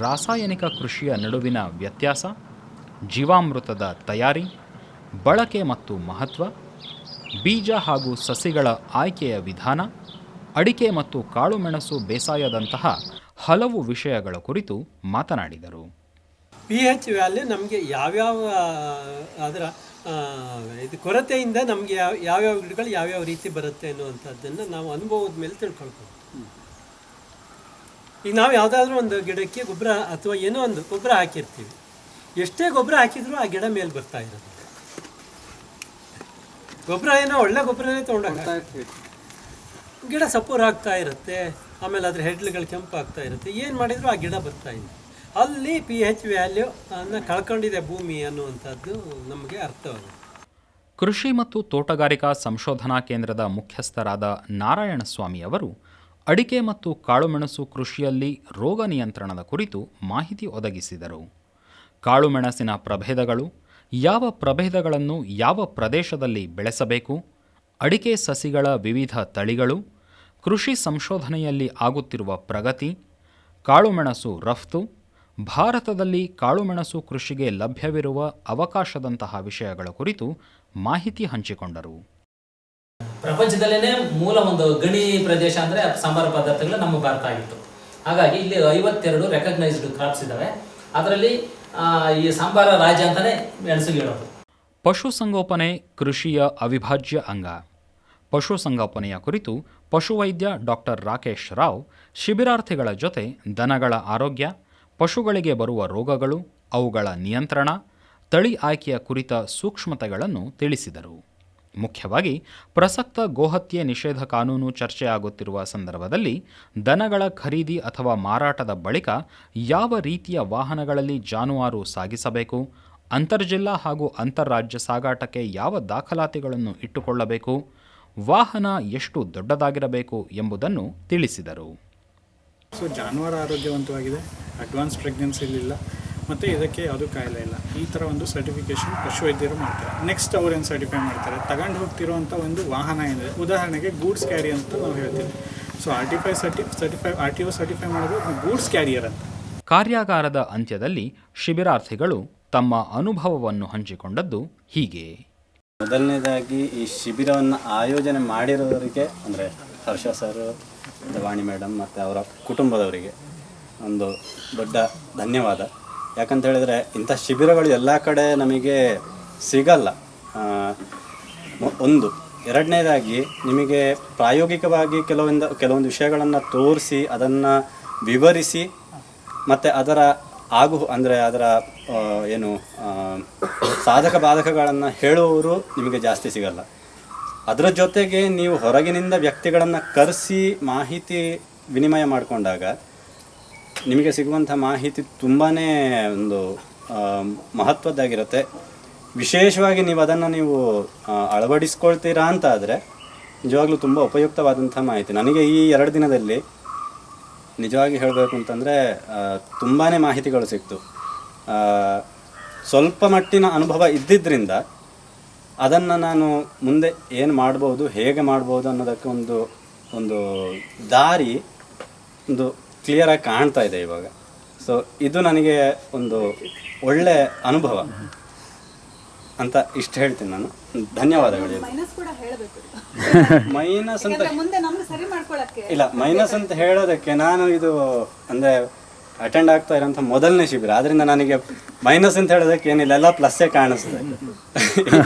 ರಾಸಾಯನಿಕ ಕೃಷಿಯ ನಡುವಿನ ವ್ಯತ್ಯಾಸ, ಜೀವಾಮೃತದ ತಯಾರಿ, ಬಳಕೆ ಮತ್ತು ಮಹತ್ವ, ಬೀಜ ಹಾಗೂ ಸಸಿಗಳ ಆಯ್ಕೆಯ ವಿಧಾನ, ಅಡಿಕೆ ಮತ್ತು ಕಾಳುಮೆಣಸು ಬೇಸಾಯದಂತಹ ಹಲವು ವಿಷಯಗಳ ಕುರಿತು ಮಾತನಾಡಿದರು. pH ವ್ಯಾಲ್ಯೂ ನಮಗೆ ಯಾವ್ಯಾವ ಅದರ ಇದು ಕೊರತೆಯಿಂದ ನಮಗೆ ಯಾವ್ಯಾವ ಗಿಡಗಳು ಯಾವ್ಯಾವ ರೀತಿ ಬರುತ್ತೆ ಅನ್ನುವಂಥದ್ದನ್ನು ನಾವು ಅನುಭವದ ಮೇಲೆ ತಿಳ್ಕೊಳ್ಬೋದು. ಈಗ ನಾವು ಯಾವುದಾದ್ರೂ ಒಂದು ಗಿಡಕ್ಕೆ ಗೊಬ್ಬರ ಅಥವಾ ಏನೋ ಒಂದು ಗೊಬ್ಬರ ಹಾಕಿರ್ತೀವಿ, ಎಷ್ಟೇ ಗೊಬ್ಬರ ಹಾಕಿದರೂ ಆ ಗಿಡ ಮೇಲೆ ಬರ್ತಾ ಇರೋದು. ಗೊಬ್ಬರ ಏನೋ ಒಳ್ಳೆ ಗೊಬ್ಬರನೇ ತೊಗೊಂಡಾಗ ಗಿಡ ಸಪೋರ್ ಆಗ್ತಾ ಇರುತ್ತೆ, ಆಮೇಲೆ ಅದ್ರ ಹೆಡ್ಲುಗಳು ಕೆಂಪು ಆಗ್ತಾ ಇರುತ್ತೆ, ಏನು ಮಾಡಿದರೂ ಆ ಗಿಡ ಬರ್ತಾ ಇದೆ. ಅಲ್ಲಿ pH ವ್ಯಾಲ್ಯೂ ಅನ್ನು ಕಳ್ಕೊಂಡಿದೆ ಭೂಮಿ ಅನ್ನುವಂಥದ್ದು ನಮಗೆ ಅರ್ಥವಾಗುತ್ತೆ. ಕೃಷಿ ಮತ್ತು ತೋಟಗಾರಿಕಾ ಸಂಶೋಧನಾ ಕೇಂದ್ರದ ಮುಖ್ಯಸ್ಥರಾದ ನಾರಾಯಣಸ್ವಾಮಿ ಅವರು ಅಡಿಕೆ ಮತ್ತು ಕಾಳುಮೆಣಸು ಕೃಷಿಯಲ್ಲಿ ರೋಗ ನಿಯಂತ್ರಣದ ಕುರಿತು ಮಾಹಿತಿ ಒದಗಿಸಿದರು. ಕಾಳುಮೆಣಸಿನ ಪ್ರಭೇದಗಳು, ಯಾವ ಪ್ರಭೇದಗಳನ್ನು ಯಾವ ಪ್ರದೇಶದಲ್ಲಿ ಬೆಳೆಸಬೇಕು, ಅಡಿಕೆ ಸಸಿಗಳ ವಿವಿಧ ತಳಿಗಳು, ಕೃಷಿ ಸಂಶೋಧನೆಯಲ್ಲಿ ಆಗುತ್ತಿರುವ ಪ್ರಗತಿ, ಕಾಳುಮೆಣಸು ರಫ್ತು, ಭಾರತದಲ್ಲಿ ಕಾಳುಮೆಣಸು ಕೃಷಿಗೆ ಲಭ್ಯವಿರುವ ಅವಕಾಶದಂತಹ ವಿಷಯಗಳ ಕುರಿತು ಮಾಹಿತಿ ಹಂಚಿಕೊಂಡರು. ಪ್ರಪಂಚದಲ್ಲೇ ಮೂಲ ಒಂದು ಗಣಿ ಪ್ರದೇಶ ಅಂದರೆ ಸಾಂಬಾರ ಪದಾರ್ಥಗಳು ನಮ್ಮ ಭಾರತ ಆಗಿತ್ತು. ಹಾಗಾಗಿ ಇಲ್ಲಿ 52 ರೆಕಗ್ನೈಸ್ಡ್ ಕ್ರಾಪ್ಸ್ ಇದ್ದಾವೆ. ಅದರಲ್ಲಿ ಈ ಸಾಂಬಾರ ರಾಜ್ಯ ಅಂತಲೇ ಮೆಣಸಿಗೆ ಹೇಳೋದು. ಪಶುಸಂಗೋಪನೆ ಕೃಷಿಯ ಅವಿಭಾಜ್ಯ ಅಂಗ. ಪಶುಸಂಗೋಪನೆಯ ಕುರಿತು ಪಶುವೈದ್ಯ ಡಾಕ್ಟರ್ ರಾಕೇಶ್ ರಾವ್ ಶಿಬಿರಾರ್ಥಿಗಳ ಜೊತೆ ದನಗಳ ಆರೋಗ್ಯ, ಪಶುಗಳಿಗೆ ಬರುವ ರೋಗಗಳು, ಅವುಗಳ ನಿಯಂತ್ರಣ, ತಳಿ ಆಯ್ಕೆಯ ಕುರಿತ ಸೂಕ್ಷ್ಮತೆಗಳನ್ನು ತಿಳಿಸಿದರು. ಮುಖ್ಯವಾಗಿ ಪ್ರಸಕ್ತ ಗೋಹತ್ಯೆ ನಿಷೇಧ ಕಾನೂನು ಚರ್ಚೆಯಾಗುತ್ತಿರುವ ಸಂದರ್ಭದಲ್ಲಿ ದನಗಳ ಖರೀದಿ ಅಥವಾ ಮಾರಾಟದ ಬಳಿಕ ಯಾವ ರೀತಿಯ ವಾಹನಗಳಲ್ಲಿ ಜಾನುವಾರು ಸಾಗಿಸಬೇಕು, ಅಂತರ್ಜಿಲ್ಲಾ ಹಾಗೂ ಅಂತಾರಾಜ್ಯ ಸಾಗಾಟಕ್ಕೆ ಯಾವ ದಾಖಲಾತಿಗಳನ್ನು ಇಟ್ಟುಕೊಳ್ಳಬೇಕು, ವಾಹನ ಎಷ್ಟು ದೊಡ್ಡದಾಗಿರಬೇಕು ಎಂಬುದನ್ನು ತಿಳಿಸಿದರು. ಸೊ ಜಾನುವಾರು ಆರೋಗ್ಯವಂತವಾಗಿದೆ, ಅಡ್ವಾನ್ಸ್ ಪ್ರೆಗ್ನೆನ್ಸಿಲಿಲ್ಲ ಮತ್ತು ಇದಕ್ಕೆ ಯಾವುದೂ ಕಾಯಿಲೆ ಇಲ್ಲ. ಈ ಥರ ಒಂದು ಸರ್ಟಿಫಿಕೇಷನ್ ಪಶುವೈದ್ಯರು ಮಾಡ್ತಾರೆ. ನೆಕ್ಸ್ಟ್ ಅವ್ರೇನು ಸರ್ಟಿಫೈ ಮಾಡ್ತಾರೆ, ತಗೊಂಡು ಹೋಗ್ತಿರೋವಂಥ ಒಂದು ವಾಹನ ಏನಿದೆ, ಉದಾಹರಣೆಗೆ ಗೂಡ್ಸ್ ಕ್ಯಾರಿ ಅಂತ ನಾವು ಹೇಳ್ತೀವಿ. ಸೊ RTO ಸರ್ಟಿಫೈ ಮಾಡೋದು ಗೂಡ್ಸ್ ಕ್ಯಾರಿಯರ್ ಅಂತ. ಕಾರ್ಯಾಗಾರದ ಅಂತ್ಯದಲ್ಲಿ ಶಿಬಿರಾರ್ಥಿಗಳು ತಮ್ಮ ಅನುಭವವನ್ನು ಹಂಚಿಕೊಂಡದ್ದು ಹೀಗೆ. ಮೊದಲನೇದಾಗಿ ಈ ಶಿಬಿರವನ್ನು ಆಯೋಜನೆ ಮಾಡಿರೋರಿಗೆ ಅಂದರೆ ಹರ್ಷ ಸರ್, ವಾಣಿ ಮೇಡಮ್ ಮತ್ತು ಅವರ ಕುಟುಂಬದವರಿಗೆ ಒಂದು ದೊಡ್ಡ ಧನ್ಯವಾದ. ಯಾಕಂತ ಹೇಳಿದರೆ ಇಂಥ ಶಿಬಿರಗಳು ಎಲ್ಲ ಕಡೆ ನಮಗೆ ಸಿಗಲ್ಲ. ಒಂದು ಎರಡನೇದಾಗಿ ನಿಮಗೆ ಪ್ರಾಯೋಗಿಕವಾಗಿ ಕೆಲವೊಂದು ವಿಷಯಗಳನ್ನು ತೋರಿಸಿ ಅದನ್ನು ವಿವರಿಸಿ ಮತ್ತು ಅದರ ಅದರ ಏನು ಸಾಧಕ ಬಾಧಕಗಳನ್ನು ಹೇಳುವವರು ನಿಮಗೆ ಜಾಸ್ತಿ ಸಿಗಲ್ಲ. ಅದರ ಜೊತೆಗೆ ನೀವು ಹೊರಗಿನಿಂದ ವ್ಯಕ್ತಿಗಳನ್ನು ಕರೆಸಿ ಮಾಹಿತಿ ವಿನಿಮಯ ಮಾಡಿಕೊಂಡಾಗ ನಿಮಗೆ ಸಿಗುವಂಥ ಮಾಹಿತಿ ತುಂಬಾ ಒಂದು ಮಹತ್ವದ್ದಾಗಿರುತ್ತೆ. ವಿಶೇಷವಾಗಿ ನೀವು ಅದನ್ನು ಅಳವಡಿಸ್ಕೊಳ್ತೀರಾ ಅಂತ ಆದರೆ ನಿಜವಾಗ್ಲೂ ತುಂಬ ಉಪಯುಕ್ತವಾದಂಥ ಮಾಹಿತಿ. ನನಗೆ ಈ 2 ದಿನದಲ್ಲಿ ನಿಜವಾಗಿ ಹೇಳಬೇಕು ಅಂತಂದರೆ ತುಂಬಾ ಮಾಹಿತಿಗಳು ಸಿಕ್ತು. ಸ್ವಲ್ಪ ಮಟ್ಟಿನ ಅನುಭವ ಇದ್ದಿದ್ದರಿಂದ ಅದನ್ನು ನಾನು ಮುಂದೆ ಏನು ಮಾಡ್ಬೋದು, ಹೇಗೆ ಮಾಡ್ಬೋದು ಅನ್ನೋದಕ್ಕೆ ಒಂದು ದಾರಿ ಒಂದು ಕ್ಲಿಯರಾಗಿ ಕಾಣ್ತಾ ಇದೆ ಇವಾಗ. ಸೊ ಇದು ನನಗೆ ಒಂದು ಒಳ್ಳೆ ಅನುಭವ ಅಂತ ಇಷ್ಟು ಹೇಳ್ತೀನಿ ನಾನು. ಧನ್ಯವಾದಗಳು. ಮೈನಸ್ ಅಂತ ಇಲ್ಲ, ಮೈನಸ್ ಅಂತ ಹೇಳೋದಕ್ಕೆ ನಾನು ಇದು ಅಂದರೆ ಅಟೆಂಡ್ ಆಗ್ತಾ ಇರೋಂಥ ಮೊದಲನೇ ಶಿಬಿರ, ಆದ್ದರಿಂದ ನನಗೆ ಮೈನಸ್ ಅಂತ ಹೇಳೋದಕ್ಕೆ ಏನಿಲ್ಲ, ಎಲ್ಲ ಪ್ಲಸ್ಸೇ ಕಾಣಿಸ್ತದೆ.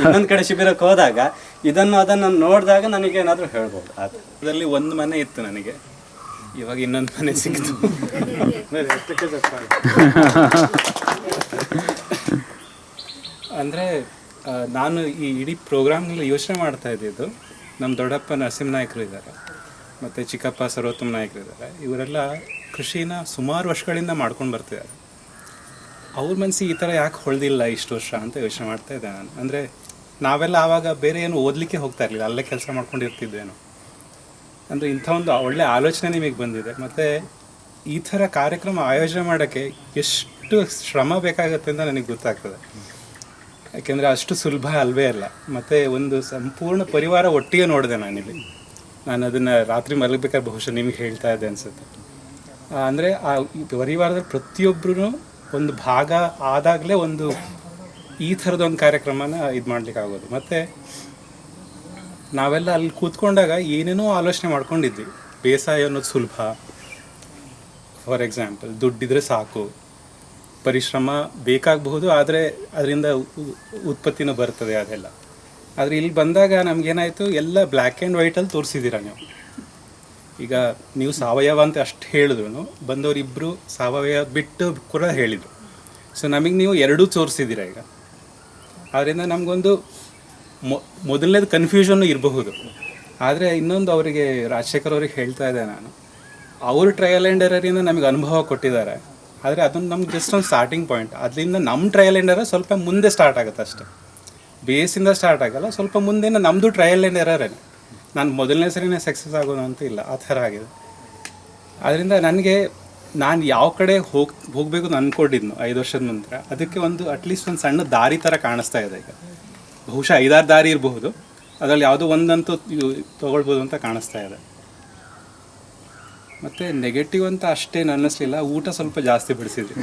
ಇನ್ನೊಂದು ಕಡೆ ಶಿಬಿರಕ್ಕೆ ಹೋದಾಗ ಅದನ್ನು ನೋಡಿದಾಗ ನನಗೇನಾದರೂ ಹೇಳ್ಬೋದು. ಅದರಲ್ಲಿ ಒಂದು ಮನೆ ಇತ್ತು ನನಗೆ, ಇವಾಗ ಇನ್ನೊಂದು ಮನೆ ಸಿಕ್ತು. ಅಂದರೆ ನಾನು ಈ ಇಡೀ ಪ್ರೋಗ್ರಾಮ್ನಲ್ಲಿ ಯೋಚನೆ ಮಾಡ್ತಾ ಇದ್ದಿದ್ದು, ನಮ್ಮ ದೊಡ್ಡಪ್ಪ ನರಸಿಂಹನಾಯಕರು ಇದ್ದಾರೆ ಮತ್ತು ಚಿಕ್ಕಪ್ಪ ಸರ್ವೋತ್ತಮ ನಾಯಕರು ಇದ್ದಾರೆ. ಇವರೆಲ್ಲ ಕೃಷಿನ ಸುಮಾರು ವರ್ಷಗಳಿಂದ ಮಾಡ್ಕೊಂಡು ಬರ್ತಿದ್ದಾರೆ. ಅವ್ರ ಮನಸ್ಸಿಗೆ ಈ ಥರ ಯಾಕೆ ಹೊಳ್ದಿಲ್ಲ ಇಷ್ಟು ವರ್ಷ ಅಂತ ಯೋಚನೆ ಮಾಡ್ತಾ ಇದ್ದೆ ನಾನು. ಅಂದರೆ ನಾವೆಲ್ಲ ಆವಾಗ ಬೇರೆ ಏನು ಓದಲಿಕ್ಕೆ ಹೋಗ್ತಾ ಇರಲಿಲ್ಲ, ಅಲ್ಲೇ ಕೆಲಸ ಮಾಡ್ಕೊಂಡಿರ್ತಿದ್ದೇನೋ. ಅಂದರೆ ಇಂಥ ಒಂದು ಒಳ್ಳೆ ಆಲೋಚನೆ ನಿಮಗೆ ಬಂದಿದೆ. ಮತ್ತು ಈ ಥರ ಕಾರ್ಯಕ್ರಮ ಆಯೋಜನೆ ಮಾಡೋಕ್ಕೆ ಎಷ್ಟು ಶ್ರಮ ಬೇಕಾಗುತ್ತೆ ಅಂತ ನನಗೆ ಗೊತ್ತಾಗ್ತದೆ. ಯಾಕೆಂದರೆ ಅಷ್ಟು ಸುಲಭ ಅಲ್ವೇ ಅಲ್ಲ. ಮತ್ತು ಒಂದು ಸಂಪೂರ್ಣ ಪರಿವಾರ ಒಟ್ಟಿಗೆ ನೋಡಿದೆ ನಾನಿಲ್ಲಿ. ನಾನು ಅದನ್ನು ರಾತ್ರಿ ಮಲಗಬೇಕಾದ್ರೆ ಬಹುಶಃ ನಿಮಗೆ ಹೇಳ್ತಾ ಇದ್ದೆ ಅನಿಸುತ್ತೆ. ಅಂದರೆ ಆ ಪರಿವಾರದಲ್ಲಿ ಪ್ರತಿಯೊಬ್ಬರೂ ಒಂದು ಭಾಗ ಆದಾಗಲೇ ಈ ಥರದೊಂದು ಕಾರ್ಯಕ್ರಮನ ಇದು ಮಾಡಲಿಕ್ಕಾಗೋದು. ಮತ್ತು ನಾವೆಲ್ಲ ಅಲ್ಲಿ ಕೂತ್ಕೊಂಡಾಗ ಏನೇನೋ ಆಲೋಚನೆ ಮಾಡ್ಕೊಂಡಿದ್ವಿ. ಬೇಸಾಯ ಅನ್ನೋದು ಸುಲಭ, ಫಾರ್ ಎಕ್ಸಾಂಪಲ್ ದುಡ್ಡಿದ್ರೆ ಸಾಕು, ಪರಿಶ್ರಮ ಬೇಕಾಗಬಹುದು, ಆದರೆ ಅದರಿಂದ ಉತ್ಪತ್ತಿನೂ ಬರ್ತದೆ ಅದೆಲ್ಲ. ಆದರೆ ಇಲ್ಲಿ ಬಂದಾಗ ನಮಗೇನಾಯಿತು, ಎಲ್ಲ ಬ್ಲ್ಯಾಕ್ ಆ್ಯಂಡ್ ವೈಟಲ್ಲಿ ತೋರಿಸಿದ್ದೀರ ನೀವು. ಈಗ ನೀವು ಸಾವಯವ ಅಂತ ಅಷ್ಟು ಹೇಳಿದ್ರು ಬಂದವರಿಬ್ಬರು ಸಾವಯವ ಬಿಟ್ಟು ಕೂಡ ಹೇಳಿದರು. ಸೊ ನಮಗೆ ನೀವು ಎರಡೂ ತೋರಿಸಿದ್ದೀರ ಈಗ. ಆದ್ದರಿಂದ ನಮಗೊಂದು ಮೊದಲನೇದು ಕನ್ಫ್ಯೂಷನ್ನು ಇರಬಹುದು. ಆದರೆ ಇನ್ನೊಂದು ಅವರಿಗೆ ರಾಜಶೇಖರ್ ಅವ್ರಿಗೆ ಹೇಳ್ತಾ ಇದ್ದೆ ನಾನು, ಅವರು ಟ್ರಯಲ್ ಆ್ಯಂಡ್ ಎರರಿಂದ ನಮಗೆ ಅನುಭವ ಕೊಟ್ಟಿದ್ದಾರೆ. ಆದರೆ ಅದನ್ನು ನಮ್ಗೆ ಜಸ್ಟ್ ಒಂದು ಸ್ಟಾರ್ಟಿಂಗ್ ಪಾಯಿಂಟ್. ಅದರಿಂದ ನಮ್ಮ ಟ್ರಯಲ್ ಆ್ಯಂಡ್ ಎರರ್ ಸ್ವಲ್ಪ ಮುಂದೆ ಸ್ಟಾರ್ಟ್ ಆಗುತ್ತೆ ಅಷ್ಟೇ, ಬೇಸಿಂದ ಸ್ಟಾರ್ಟ್ ಆಗಲ್ಲ. ಸ್ವಲ್ಪ ಮುಂದೆನೇ ನಮ್ಮದು ಟ್ರಯಲ್ ಆ್ಯಂಡ್ ಎರರೇ. ನಾನು ಮೊದಲನೇ ಸರಿನೇ ಸಕ್ಸಸ್ ಆಗೋದು ಅಂತ ಇಲ್ಲ, ಆ ಥರ ಆಗಿದೆ. ಅದರಿಂದ ನಾನು ಯಾವ ಕಡೆ ಹೋಗಬೇಕು ಅಂತ ಅಂದ್ಕೊಂಡಿದ್ನು 5 ವರ್ಷದ ನಂತರ, ಅದಕ್ಕೆ ಅಟ್ಲೀಸ್ಟ್ ಒಂದು ಸಣ್ಣ ದಾರಿ ಥರ ಕಾಣಿಸ್ತಾ ಇದೆ ಈಗ. ಬಹುಶಃ 5-6 ದಾರಿ ಇರಬಹುದು, ಅದರಲ್ಲಿ ಯಾವುದೋ ಒಂದಂತೂ ತೊಗೊಳ್ಬೋದು ಅಂತ ಕಾಣಿಸ್ತಾ ಇದೆ. ಮತ್ತು ನೆಗೆಟಿವ್ ಅಂತ ಅಷ್ಟೇನು ಅನ್ನಿಸ್ಲಿಲ್ಲ, ಊಟ ಸ್ವಲ್ಪ ಜಾಸ್ತಿ ಬಿಡಿಸಿದ್ವಿ.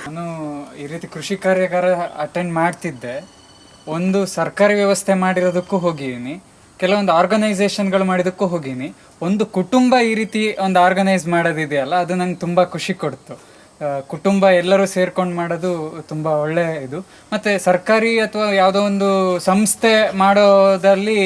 ನಾನು ಈ ರೀತಿ ಕೃಷಿ ಕಾರ್ಯಾಗಾರ ಅಟೆಂಡ್ ಮಾಡ್ತಿದ್ದೆ. ಒಂದು ಸರ್ಕಾರಿ ವ್ಯವಸ್ಥೆ ಮಾಡಿರೋದಕ್ಕೂ ಹೋಗಿದ್ದೀನಿ, ಕೆಲವೊಂದು ಆರ್ಗನೈಸೇಷನ್ಗಳು ಮಾಡಿದಕ್ಕೂ ಹೋಗೀನಿ. ಒಂದು ಕುಟುಂಬ ಈ ರೀತಿ ಒಂದು ಆರ್ಗನೈಸ್ ಮಾಡೋದಿದೆಯಲ್ಲ, ಅದು ನಂಗೆ ತುಂಬ ಖುಷಿ ಕೊಡ್ತು. ಕುಟುಂಬ ಎಲ್ಲರೂ ಸೇರ್ಕೊಂಡು ಮಾಡೋದು ತುಂಬ ಒಳ್ಳೆಯ ಇದು. ಮತ್ತು ಸರ್ಕಾರಿ ಅಥವಾ ಯಾವುದೋ ಒಂದು ಸಂಸ್ಥೆ ಮಾಡೋದಲ್ಲಿ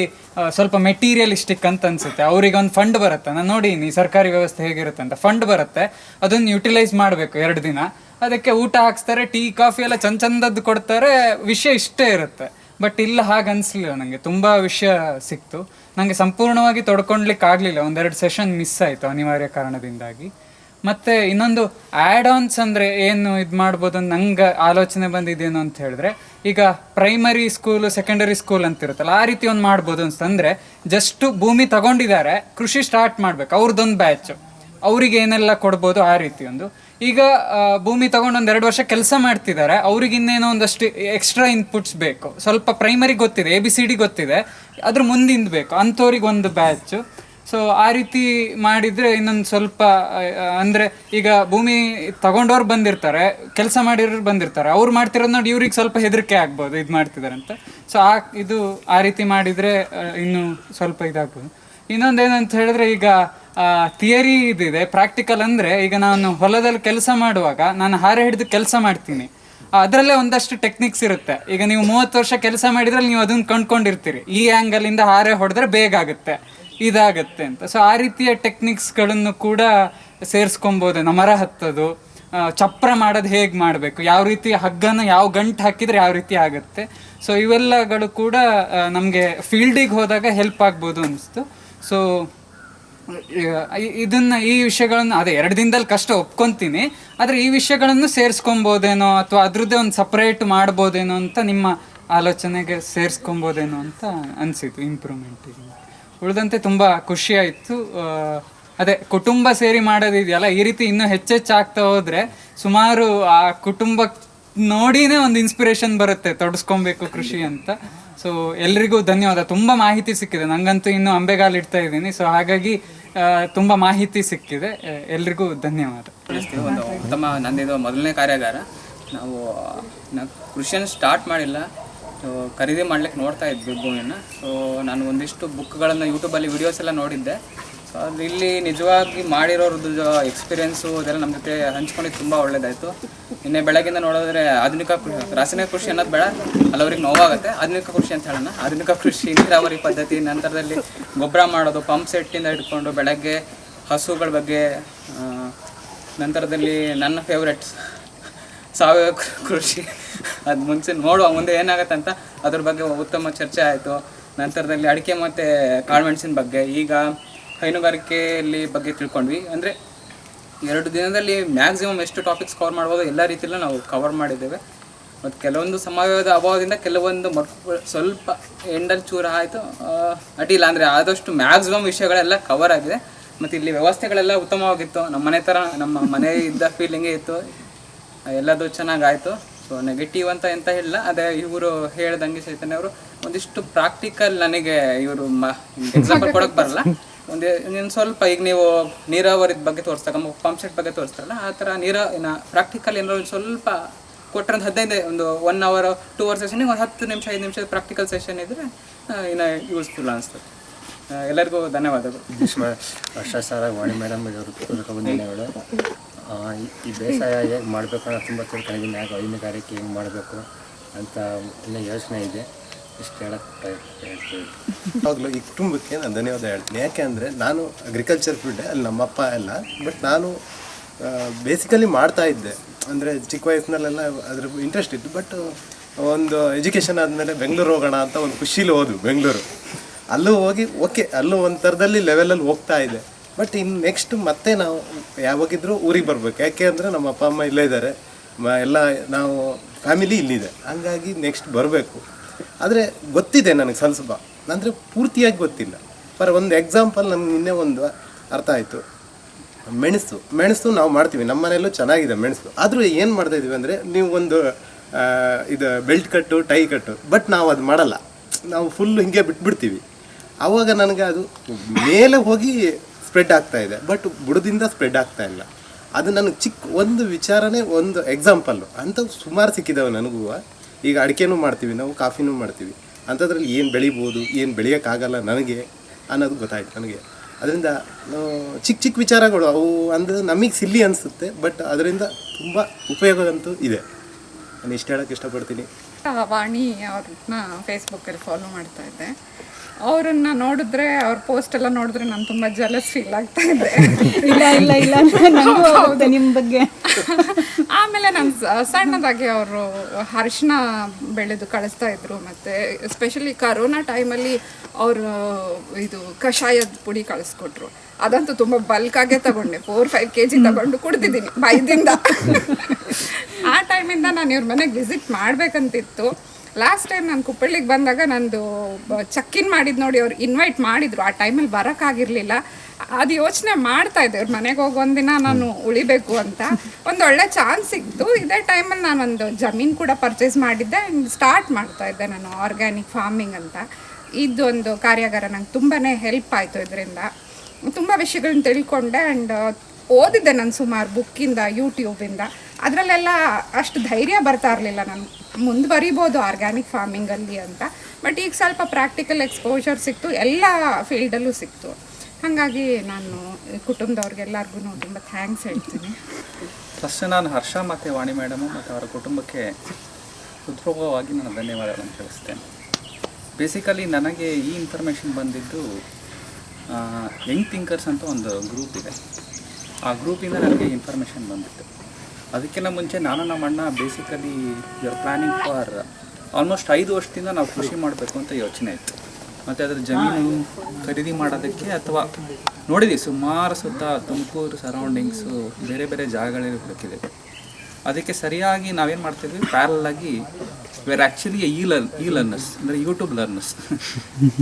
ಸ್ವಲ್ಪ ಮೆಟೀರಿಯಲಿಸ್ಟಿಕ್ ಅಂತ ಅನಿಸುತ್ತೆ. ಅವರಿಗೆ ಒಂದು ಫಂಡ್ ಬರುತ್ತೆ, ನಾನು ನೋಡೀನಿ ಸರ್ಕಾರಿ ವ್ಯವಸ್ಥೆ ಹೇಗಿರುತ್ತೆ ಅಂತ. ಫಂಡ್ ಬರುತ್ತೆ, ಅದನ್ನು ಯುಟಿಲೈಸ್ ಮಾಡಬೇಕು 2 ದಿನ. ಅದಕ್ಕೆ ಊಟ ಹಾಕ್ಸ್ತಾರೆ, ಟೀ ಕಾಫಿ ಎಲ್ಲ ಚಂದದ್ದು ಕೊಡ್ತಾರೆ, ವಿಷಯ ಇಷ್ಟೇ ಇರುತ್ತೆ. ಬಟ್ ಇಲ್ಲ, ಹಾಗೆ ಅನಿಸ್ಲಿಲ್ಲ ನನಗೆ. ತುಂಬ ವಿಷಯ ಸಿಕ್ತು. ನನಗೆ ಸಂಪೂರ್ಣವಾಗಿ ತೊಡ್ಕೊಳ್ಲಿಕ್ಕೆ ಆಗಲಿಲ್ಲ, 1-2 ಸೆಷನ್ ಮಿಸ್ ಆಯಿತು ಅನಿವಾರ್ಯ ಕಾರಣದಿಂದಾಗಿ. ಮತ್ತು ಇನ್ನೊಂದು ಆ್ಯಡ್ ಆನ್ಸ್ ಅಂದರೆ ಏನು ಇದು ಮಾಡ್ಬೋದು ಅಂತ ನಂಗೆ ಆಲೋಚನೆ ಬಂದಿದ್ದೇನು ಅಂತ ಹೇಳಿದ್ರೆ, ಈಗ ಪ್ರೈಮರಿ ಸ್ಕೂಲು ಸೆಕೆಂಡರಿ ಸ್ಕೂಲ್ ಅಂತಿರುತ್ತಲ್ಲ, ಆ ರೀತಿ ಒಂದು ಮಾಡ್ಬೋದು ಅಂತಂದರೆ, ಜಸ್ಟು ಭೂಮಿ ತಗೊಂಡಿದ್ದಾರೆ, ಕೃಷಿ ಸ್ಟಾರ್ಟ್ ಮಾಡಬೇಕು, ಅವ್ರದ್ದೊಂದು ಬ್ಯಾಚು, ಅವ್ರಿಗೆ ಏನೆಲ್ಲ ಕೊಡ್ಬೋದು ಆ ರೀತಿ ಒಂದು. ಈಗ ಭೂಮಿ ತಗೊಂಡು ಒಂದು 2 ವರ್ಷ ಕೆಲಸ ಮಾಡ್ತಿದ್ದಾರೆ, ಅವ್ರಿಗೆ ಇನ್ನೇನೋ ಒಂದಷ್ಟು ಎಕ್ಸ್ಟ್ರಾ ಇನ್ಪುಟ್ಸ್ ಬೇಕು, ಸ್ವಲ್ಪ ಪ್ರೈಮರಿ ಗೊತ್ತಿದೆ, ABCD ಗೊತ್ತಿದೆ, ಅದ್ರ ಮುಂದಿಂದ ಬೇಕು, ಅಂಥವ್ರಿಗೆ ಒಂದು ಬ್ಯಾಚು. ಸೊ ಆ ರೀತಿ ಮಾಡಿದರೆ ಇನ್ನೊಂದು ಸ್ವಲ್ಪ ಅಂದರೆ ಈಗ ಭೂಮಿ ತಗೊಂಡವ್ರು ಬಂದಿರ್ತಾರೆ, ಕೆಲಸ ಮಾಡಿರೋರು ಬಂದಿರ್ತಾರೆ, ಅವ್ರು ಮಾಡ್ತಿರೋದು ನೋಡಿ ಇವ್ರಿಗೆ ಸ್ವಲ್ಪ ಹೆದರಿಕೆ ಆಗ್ಬೋದು ಇದು ಮಾಡ್ತಿದ್ದಾರೆ ಅಂತ. ಸೊ ಇದು ಆ ರೀತಿ ಮಾಡಿದರೆ ಇನ್ನೂ ಸ್ವಲ್ಪ ಇದಾಗ್ಬೋದು. ಇನ್ನೊಂದು ಏನಂತ ಹೇಳಿದ್ರೆ, ಈಗ ಥಿಯರಿ ಇದಿದೆ, ಪ್ರಾಕ್ಟಿಕಲ್ ಅಂದರೆ ಈಗ ನಾನು ಹೊಲದಲ್ಲಿ ಕೆಲಸ ಮಾಡುವಾಗ ನಾನು ಹಾರೆ ಹಿಡಿದು ಕೆಲಸ ಮಾಡ್ತೀನಿ, ಅದರಲ್ಲೇ ಒಂದಷ್ಟು ಟೆಕ್ನಿಕ್ಸ್ ಇರುತ್ತೆ. ಈಗ ನೀವು 30 ವರ್ಷ ಕೆಲಸ ಮಾಡಿದ್ರಲ್ಲಿ ನೀವು ಅದನ್ನು ಕಂಡ್ಕೊಂಡಿರ್ತೀರಿ, ಈ ಆ್ಯಂಗಲಿಂದ ಹಾರೆ ಹೊಡೆದ್ರೆ ಬೇಗ ಆಗುತ್ತೆ, ಇದಾಗುತ್ತೆ ಅಂತ. ಸೊ ಆ ರೀತಿಯ ಟೆಕ್ನಿಕ್ಸ್ಗಳನ್ನು ಕೂಡ ಸೇರಿಸ್ಕೊಬೋದು. ಮರ ಹತ್ತೋದು, ಚಪ್ರ ಮಾಡೋದು ಹೇಗೆ ಮಾಡಬೇಕು, ಯಾವ ರೀತಿ ಹಗ್ಗನ ಯಾವ ಗಂಟು ಹಾಕಿದರೆ ಯಾವ ರೀತಿ ಆಗುತ್ತೆ. ಸೊ ಇವೆಲ್ಲಗಳು ಕೂಡ ನಮಗೆ ಫೀಲ್ಡಿಗೆ ಹೋದಾಗ ಹೆಲ್ಪ್ ಆಗ್ಬೋದು ಅನಿಸ್ತು. ಸೊ ಈ ವಿಷಯಗಳನ್ನು ಅದೇ 2 ದಿನದಲ್ಲಿ ಕಷ್ಟ ಒಪ್ಕೊತೀನಿ, ಆದರೆ ಈ ವಿಷಯಗಳನ್ನು ಸೇರಿಸ್ಕೊಬೋದೇನೋ ಅಥವಾ ಅದ್ರದ್ದೇ ಒಂದು ಸಪ್ರೇಟ್ ಮಾಡ್ಬೋದೇನೋ ಅಂತ ನಿಮ್ಮ ಆಲೋಚನೆಗೆ ಸೇರಿಸ್ಕೊಬೋದೇನೋ ಅಂತ ಅನಿಸಿತು ಇಂಪ್ರೂವ್ಮೆಂಟಿಗೆ. ಉಳಿದಂತೆ ತುಂಬ ಖುಷಿ ಆಯಿತು. ಅದೇ ಕುಟುಂಬ ಸೇರಿ ಮಾಡೋದಿದೆಯಲ್ಲ, ಈ ರೀತಿ ಇನ್ನೂ ಹೆಚ್ಚೆಚ್ಚು ಆಗ್ತಾ ಹೋದರೆ ಸುಮಾರು ಆ ಕುಟುಂಬ ನೋಡಿನೇ ಒಂದು ಇನ್ಸ್ಪಿರೇಷನ್ ಬರುತ್ತೆ ತೊಡಸ್ಕೊಬೇಕು ಕೃಷಿ ಅಂತ. ಸೊ ಎಲ್ರಿಗೂ ಧನ್ಯವಾದ, ತುಂಬ ಮಾಹಿತಿ ಸಿಕ್ಕಿದೆ, ನನಗಂತೂ ಇನ್ನೂ ಅಂಬೆಗಾಲು ಇಡ್ತಾ ಇದ್ದೀನಿ. ಸೊ ಹಾಗಾಗಿ ತುಂಬ ಮಾಹಿತಿ ಸಿಕ್ಕಿದೆ, ಎಲ್ರಿಗೂ ಧನ್ಯವಾದ. ಒಂದು ಉತ್ತಮ, ನಂದಿದು ಮೊದಲನೇ ಕಾರ್ಯಾಗಾರ. ನಾವು ಕೃಷಿಯನ್ನು ಸ್ಟಾರ್ಟ್ ಮಾಡಿಲ್ಲ, ಖರೀದಿ ಮಾಡ್ಲಿಕ್ಕೆ ನೋಡ್ತಾ ಇದ್ವಿ ಭೂಮಿನ. ಸೊ ನಾನು ಒಂದಿಷ್ಟು ಬುಕ್ಗಳನ್ನು ಯೂಟ್ಯೂಬಲ್ಲಿ ವಿಡಿಯೋಸ್ ಎಲ್ಲ ನೋಡಿದ್ದೆ. ಸೊ ಅದು ಇಲ್ಲಿ ನಿಜವಾಗಿ ಮಾಡಿರೋರದ್ದು ಎಕ್ಸ್ಪೀರಿಯೆನ್ಸು ಅದೆಲ್ಲ ನಮ್ಮ ಜೊತೆ ಹಂಚ್ಕೊಂಡಿದ್ದು ತುಂಬ ಒಳ್ಳೆಯದಾಯಿತು. ನಿನ್ನೆ ಬೆಳಗ್ಗಿಂದ ನೋಡಿದ್ರೆ ಆಧುನಿಕ ಕೃಷಿ, ರಾಸಾಯನಿಕ ಕೃಷಿ ಅನ್ನೋದು ಬೇಡ, ಅಲ್ಲವ್ರಿಗೆ ನೋವಾಗುತ್ತೆ. ಆಧುನಿಕ ಕೃಷಿ ಅಂತ ಹೇಳೋಣ. ಆಧುನಿಕ ಕೃಷಿ, ನೀರಾವರಿ ಪದ್ಧತಿ, ನಂತರದಲ್ಲಿ ಗೊಬ್ಬರ ಮಾಡೋದು, ಪಂಪ್ ಸೆಟ್ಟಿಂದ ಹಿಡ್ಕೊಂಡು ಬೆಳಗ್ಗೆ ಹಸುಗಳ ಬಗ್ಗೆ, ನಂತರದಲ್ಲಿ ನನ್ನ ಫೇವ್ರೆಟ್ ಸಾವಯವ ಕೃಷಿ, ಅದು ಮುಂದೆ ಏನಾಗುತ್ತೆ ಅಂತ ಅದ್ರ ಬಗ್ಗೆ ಉತ್ತಮ ಚರ್ಚೆ ಆಯಿತು. ನಂತರದಲ್ಲಿ ಅಡಿಕೆ ಮತ್ತು ಕಾಳುಮೆಣಸಿನ ಬಗ್ಗೆ, ಈಗ ಹೈನುಗಾರಿಕೆಯಲ್ಲಿ ಬಗ್ಗೆ ತಿಳ್ಕೊಂಡ್ವಿ. ಅಂದರೆ 2 ದಿನದಲ್ಲಿ ಮ್ಯಾಕ್ಸಿಮಮ್ ಎಷ್ಟು ಟಾಪಿಕ್ಸ್ ಕವರ್ ಮಾಡ್ಬೋದು ಎಲ್ಲ ರೀತಿಯಲ್ಲೂ ನಾವು ಕವರ್ ಮಾಡಿದ್ದೇವೆ. ಮತ್ತು ಕೆಲವೊಂದು ಸಾವಯವದ ಅಭಾವದಿಂದ ಕೆಲವೊಂದು ಸ್ವಲ್ಪ ಎಂಡಲ್ಲಿ ಚೂರ ಆಯಿತು, ಅಡ್ಡಿಲ್ಲ. ಅಂದರೆ ಆದಷ್ಟು ಮ್ಯಾಕ್ಸಿಮಮ್ ವಿಷಯಗಳೆಲ್ಲ ಕವರ್ ಆಗಿದೆ. ಮತ್ತು ಇಲ್ಲಿ ವ್ಯವಸ್ಥೆಗಳೆಲ್ಲ ಉತ್ತಮವಾಗಿತ್ತು, ನಮ್ಮ ಮನೆ ಇದ್ದ ಫೀಲಿಂಗೇ ಇತ್ತು, ಎಲ್ಲದು ಚೆನ್ನಾಗಾಯಿತು. ಸೊ ನೆಗೆಟಿವ್ ಅಂತ ಎಂತ ಹೇಳಿಲ್ಲ. ಅದೇ ಇವರು ಹೇಳ್ದಂಗೆ ಚೈತನ್ಯ ಅವರು ಒಂದಿಷ್ಟು ಪ್ರಾಕ್ಟಿಕಲ್, ನನಗೆ ಇವರು ಎಕ್ಸಾಂಪಲ್ ಕೊಡೋಕ್ಕೆ ಬರಲ್ಲ, ಒಂದು ಸ್ವಲ್ಪ ಈಗ ನೀವು ನೀರಾವರಿದ ಬಗ್ಗೆ ತೋರಿಸ್ದಾಗ ಪಂಪ್ ಸೆಟ್ ಬಗ್ಗೆ ತೋರಿಸ್ತಾರಲ್ಲ, ಆ ಥರ ಪ್ರಾಕ್ಟಿಕಲ್ ಏನಾದ್ರು ಸ್ವಲ್ಪ ಕೊಟ್ಟರೆ ಒಂದು 1 hour 2 hour ಸೆಷನಿಗೆ ಒಂದು 10 ನಿಮಿಷ 5 ನಿಮಿಷದ ಪ್ರಾಕ್ಟಿಕಲ್ ಸೆಷನ್ ಇದ್ದರೆ ಇನ್ನು ಯೂಸ್ಫುಲ್ ಅನಿಸ್ತದೆ. ಎಲ್ಲರಿಗೂ ಧನ್ಯವಾದಗಳು. ಭ್ರಷ್ಟಾಚಾರ ವಾಣಿ ಮೇಡಮ್ ಇವರು ಬಂದಿದ್ದೇವೆ. ಈ ಬೇಸಾಯ ಹೇಗೆ ಮಾಡಬೇಕು ಅನ್ನೋ ತುಂಬ ತಿಳ್ಕೊಂಡಿದ್ದೀನಿ. ಯಾಕೆ ಹೈನುಗಾರಿಕೆ ಹೆಂಗೆ ಮಾಡಬೇಕು ಅಂತ ಇನ್ನೂ ಯೋಚನೆ ಇದೆ. ಇಷ್ಟು ಹೇಳಕ್ಕೆ ಹೇಳ್ತೀವಿ. ಯಾವಾಗಲೂ ಈ ಕುಟುಂಬಕ್ಕೆ ನಾನು ಧನ್ಯವಾದ ಹೇಳ್ತೀನಿ. ಯಾಕೆ ಅಂದರೆ ನಾನು ಅಗ್ರಿಕಲ್ಚರ್ ಫೀಲ್ಡೆ, ಅಲ್ಲಿ ನಮ್ಮಪ್ಪ ಎಲ್ಲ, ಬಟ್ ನಾನು ಬೇಸಿಕಲಿ ಮಾಡ್ತಾ ಇದ್ದೆ. ಅಂದರೆ ಚಿಕ್ಕ ವಯಸ್ಸಿನಲ್ಲೆಲ್ಲ ಅದ್ರ ಇಂಟ್ರೆಸ್ಟ್ ಇತ್ತು. ಬಟ್ ಒಂದು ಎಜುಕೇಷನ್ ಆದಮೇಲೆ ಬೆಂಗಳೂರು ಹೋಗೋಣ ಅಂತ ಒಂದು ಖುಷಿಲಿ ಹೋದ್ವಿ ಬೆಂಗಳೂರು. ಅಲ್ಲೂ ಹೋಗಿ ಓಕೆ, ಅಲ್ಲೂ ಒಂದು ಥರದಲ್ಲಿ ಲೆವೆಲಲ್ಲಿ ಹೋಗ್ತಾ ಇದೆ. ಬಟ್ ಇನ್ನು ನೆಕ್ಸ್ಟ್ ಮತ್ತೆ ನಾವು ಯಾವಾಗಿದ್ರೂ ಊರಿಗೆ ಬರಬೇಕು. ಯಾಕೆ ಅಂದರೆ ನಮ್ಮ ಅಪ್ಪ ಅಮ್ಮ ಇಲ್ಲೇ ಇದ್ದಾರೆ, ಎಲ್ಲ ನಾವು ಫ್ಯಾಮಿಲಿ ಇಲ್ಲಿದೆ, ಹಂಗಾಗಿ ನೆಕ್ಸ್ಟ್ ಬರಬೇಕು. ಆದರೆ ಗೊತ್ತಿದೆ ನನಗೆ ಸ್ವಲ್ಪ, ಅಂದರೆ ಪೂರ್ತಿಯಾಗಿ ಗೊತ್ತಿಲ್ಲ. ಒಂದು ಎಕ್ಸಾಂಪಲ್ ನಮ್ಗೆ ನಿನ್ನೆ ಒಂದು ಅರ್ಥ ಆಯಿತು. ಮೆಣಸು ನಾವು ಮಾಡ್ತೀವಿ, ನಮ್ಮ ಮನೆಯಲ್ಲೂ ಚೆನ್ನಾಗಿದೆ ಮೆಣಸು. ಆದರೂ ಏನು ಮಾಡ್ತಾಯಿದ್ದೀವಿ ಅಂದರೆ, ನೀವು ಒಂದು ಇದು ಬೆಲ್ಟ್ ಕಟ್ಟು, ಟೈ ಕಟ್ಟು, ಬಟ್ ನಾವು ಅದು ಮಾಡಲ್ಲ, ನಾವು ಫುಲ್ಲು ಹಿಂಗೆ ಬಿಟ್ಬಿಡ್ತೀವಿ. ಆವಾಗ ನನಗೆ ಅದು ಮೇಲೆ ಹೋಗಿ ಸ್ಪ್ರೆಡ್ ಆಗ್ತಾ ಇದೆ, ಬಟ್ ಬುಡದಿಂದ ಸ್ಪ್ರೆಡ್ ಆಗ್ತಾ ಇಲ್ಲ. ಅದು ನನಗೆ ಚಿಕ್ಕ ಒಂದು ವಿಚಾರನೇ, ಒಂದು ಎಕ್ಸಾಂಪಲ್ಲು ಅಂಥವು ಸುಮಾರು ಸಿಕ್ಕಿದ್ದಾವೆ ನನಗೂ. ಈಗ ಅಡಿಕೆನೂ ಮಾಡ್ತೀವಿ ನಾವು, ಕಾಫಿನೂ ಮಾಡ್ತೀವಿ, ಅಂಥದ್ರಲ್ಲಿ ಏನು ಬೆಳಿಬೋದು, ಏನು ಬೆಳೆಯೋಕ್ಕಾಗಲ್ಲ ನನಗೆ ಅನ್ನೋದು ಗೊತ್ತಾಯ್ತು ನನಗೆ. ಅದರಿಂದ ಚಿಕ್ಕ ಚಿಕ್ಕ ವಿಚಾರಗಳು ಅವು ಅಂದರೆ ನಮಗೆ ಸಿಲ್ಲಿ ಅನಿಸುತ್ತೆ, ಬಟ್ ಅದರಿಂದ ತುಂಬ ಉಪಯೋಗವಂತೂ ಇದೆ. ನಾನು ಇಷ್ಟು ಹೇಳೋಕ್ಕೆ ಇಷ್ಟಪಡ್ತೀನಿ. ವಾಣಿ ಅವ್ರನ್ನ ಫೇಸ್ಬುಕ್ಕಲ್ಲಿ ಫಾಲೋ ಮಾಡ್ತಾ ಇದ್ದೆ. ಅವರನ್ನ ನೋಡಿದ್ರೆ ಅವ್ರ ಪೋಸ್ಟ್ ಎಲ್ಲ ನೋಡಿದ್ರೆ ನಾನು ತುಂಬ ಜಲಸ್ ಫೀಲ್ ಆಗ್ತಾ ಇದ್ದೆ. ಇಲ್ಲ ಇಲ್ಲ ಇಲ್ಲ ನಿಮ್ಮ ಬಗ್ಗೆ. ಆಮೇಲೆ ನಾನು ಸಣ್ಣದಾಗಿ ಅವರು ಅರಿಶಿನ ಬೆಳೆದು ಕಳಿಸ್ತಾ ಇದ್ರು. ಮತ್ತು ಎಸ್ಪೆಷಲಿ ಕರೋನಾ ಟೈಮಲ್ಲಿ ಅವರು ಇದು ಕಷಾಯದ ಪುಡಿ ಕಳಿಸ್ಕೊಟ್ರು. ಅದಂತೂ ತುಂಬ ಬಲ್ಕಾಗೆ ತಗೊಂಡೆ, 4-5 kg ತಗೊಂಡು ಕುಡ್ತಿದ್ದೀನಿ ಬಾಯ್ದಿಂದ. ಆ ಟೈಮಿಂದ ನಾನು ಇವ್ರ ಮನೆಗೆ ವಿಸಿಟ್ ಮಾಡಬೇಕಂತಿತ್ತು. ಲಾಸ್ಟ್ ಟೈಮ್ ನಾನು ಕುಪ್ಪಳ್ಳಿಗೆ ಬಂದಾಗ ನಂದು ಚೆಕ್-ಇನ್ ಮಾಡಿದ್ದು ನೋಡಿ ಅವ್ರು ಇನ್ವೈಟ್ ಮಾಡಿದರು. ಆ ಟೈಮಲ್ಲಿ ಬರೋಕ್ಕಾಗಿರಲಿಲ್ಲ. ಅದು ಯೋಚನೆ ಮಾಡ್ತಾ ಇದ್ದೆ ಅವ್ರ ಮನೆಗೆ ಹೋಗಿ ಒಂದಿನ ನಾನು ಉಳಿಬೇಕು ಅಂತ. ಒಂದು ಒಳ್ಳೆ ಚಾನ್ಸ್ ಸಿಕ್ತು. ಇದೇ ಟೈಮಲ್ಲಿ ನಾನೊಂದು ಜಮೀನು ಕೂಡ ಪರ್ಚೇಸ್ ಮಾಡಿದ್ದೆ ಆ್ಯಂಡ್ ಸ್ಟಾರ್ಟ್ ಮಾಡ್ತಾ ಇದ್ದೆ ನಾನು ಆರ್ಗ್ಯಾನಿಕ್ ಫಾರ್ಮಿಂಗ್ ಅಂತ. ಇದೊಂದು ಕಾರ್ಯಾಗಾರ ನಂಗೆ ತುಂಬಾ ಹೆಲ್ಪ್ ಆಯಿತು. ಇದರಿಂದ ತುಂಬ ವಿಷಯಗಳನ್ನ ತಿಳ್ಕೊಂಡೆ ಆ್ಯಂಡ್ ಓದಿದ್ದೆ ನಾನು ಸುಮಾರು ಬುಕ್ಕಿಂದ, ಯೂಟ್ಯೂಬಿಂದ. ಅದರಲ್ಲೆಲ್ಲ ಅಷ್ಟು ಧೈರ್ಯ ಬರ್ತಾ ಇರಲಿಲ್ಲ ನಾನು ಮುಂದುವರಿಬೋದು ಆರ್ಗ್ಯಾನಿಕ್ ಫಾರ್ಮಿಂಗಲ್ಲಿ ಅಂತ. ಬಟ್ ಈಗ ಸ್ವಲ್ಪ ಪ್ರಾಕ್ಟಿಕಲ್ ಎಕ್ಸ್ಪೋಜರ್ ಸಿಕ್ತು, ಎಲ್ಲ ಫೀಲ್ಡಲ್ಲೂ ಸಿಕ್ತು. ಹಾಗಾಗಿ ನಾನು ಕುಟುಂಬದವ್ರಿಗೆಲ್ಲರಿಗೂ ತುಂಬ ಥ್ಯಾಂಕ್ಸ್ ಹೇಳ್ತೀನಿ. ಫಸ್ಟ್ ನಾನು ಹರ್ಷ ಮತ್ತು ವಾಣಿ ಮೇಡಮು ಮತ್ತು ಅವರ ಕುಟುಂಬಕ್ಕೆ ಹೃತ್ಪೂರ್ವಕವಾಗಿ ನಾನು ಧನ್ಯವಾದಗಳನ್ನು ತಿಳಿಸ್ತೇನೆ. ಬೇಸಿಕಲಿ ನನಗೆ ಈ ಇನ್ಫಾರ್ಮೇಷನ್ ಬಂದಿದ್ದು ಯಂಗ್ ಥಿಂಕರ್ಸ್ ಅಂತ ಒಂದು ಗ್ರೂಪ್ ಇದೆ. ಆ ಗ್ರೂಪಿಂದ ನನಗೆ ಇನ್ಫಾರ್ಮೇಷನ್ ಬಂದಿತ್ತು. ಅದಕ್ಕಿಂತ ಮುಂಚೆ ನಾನು ನಮ್ಮ ಅಣ್ಣ basically your planning for almost 5 ವರ್ಷದಿಂದ ನಾವು ಕೃಷಿ ಮಾಡಬೇಕು ಅಂತ ಯೋಚನೆ ಇತ್ತು. ಮತ್ತು ಅದರ ಜಮೀನು ಖರೀದಿ ಮಾಡೋದಕ್ಕೆ ಅಥವಾ ನೋಡಿದ್ದೀವಿ ಸುಮಾರು ಸುತ್ತ ತುಮಕೂರು ಸರೌಂಡಿಂಗ್ಸು ಬೇರೆ ಬೇರೆ ಜಾಗಗಳಲ್ಲಿ ಹುಡುಕಿದೆ. ಅದಕ್ಕೆ ಸರಿಯಾಗಿ ನಾವೇನು ಮಾಡ್ತಿದ್ವಿ, ಪ್ಯಾರಲಾಗಿ ವೇರ್ ಆ್ಯಕ್ಚುಲಿ ಈ ಲರ್ನರ್ಸ್ ಅಂದರೆ ಯೂಟ್ಯೂಬ್ ಲರ್ನರ್ಸ್.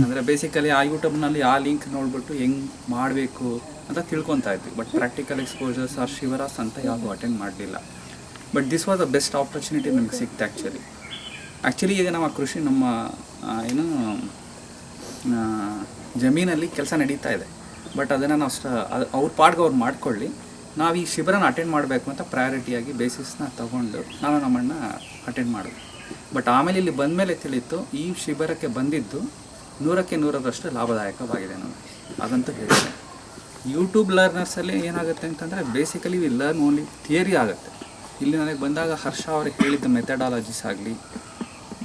ಅಂದರೆ ಬೇಸಿಕಲಿ ಆ ಯೂಟ್ಯೂಬ್ನಲ್ಲಿ ಆ ಲಿಂಕ್ ನೋಡಿಬಿಟ್ಟು ಹೆಂಗೆ ಮಾಡಬೇಕು ಅಂತ ತಿಳ್ಕೊತಾ ಇದ್ವಿ. ಬಟ್ ಪ್ರಾಕ್ಟಿಕಲ್ ಎಕ್ಸ್ಪೋಜರ್ಸ್ ಆರ್ ಶಿವರಾಸ್ ಅಂತ ಯಾವುದು ಅಟೆಂಡ್ ಮಾಡಲಿಲ್ಲ. But this was the best opportunity ನಮಗೆ ಸಿಕ್ತು ಆ್ಯಕ್ಚುಲಿ ಈಗ ನಮ್ಮ ಕೃಷಿ ನಮ್ಮ ಏನು ಜಮೀನಲ್ಲಿ ಕೆಲಸ ನಡೀತಾ ಇದೆ. ಬಟ್ ಅದನ್ನು ನಾವು ಅವ್ರ ಪಾಡ್ಗೆ ಅವ್ರು ಮಾಡ್ಕೊಳ್ಳಿ, ನಾವು ಈ ಶಿಬಿರನ ಅಟೆಂಡ್ ಮಾಡಬೇಕು ಅಂತ ಪ್ರಯಾರಿಟಿಯಾಗಿ ಬೇಸಿಸ್ನ ತಗೊಂಡು ನಾನು ನಮ್ಮಣ್ಣ ಅಟೆಂಡ್ ಮಾಡೋದು. ಬಟ್ ಆಮೇಲೆ ಇಲ್ಲಿ ಬಂದಮೇಲೆ ತಿಳಿಯಿತು ಈ ಶಿಬಿರಕ್ಕೆ ಬಂದಿದ್ದು 100ಕ್ಕೆ 100ರಷ್ಟು ಲಾಭದಾಯಕವಾಗಿದೆ ನಮಗೆ. ಅದಂತೂ ಹೇಳಿದೆ. ಯೂಟ್ಯೂಬ್ ಲರ್ನರ್ಸಲ್ಲಿ ಏನಾಗುತ್ತೆ ಅಂತಂದರೆ basically we learn only theory ಆಗುತ್ತೆ. ಇಲ್ಲಿ ನನಗೆ ಬಂದಾಗ ಹರ್ಷ ಅವ್ರಿಗೆ ಹೇಳಿದ್ದ ಮೆಥಡಾಲಜೀಸ್ ಆಗಲಿ,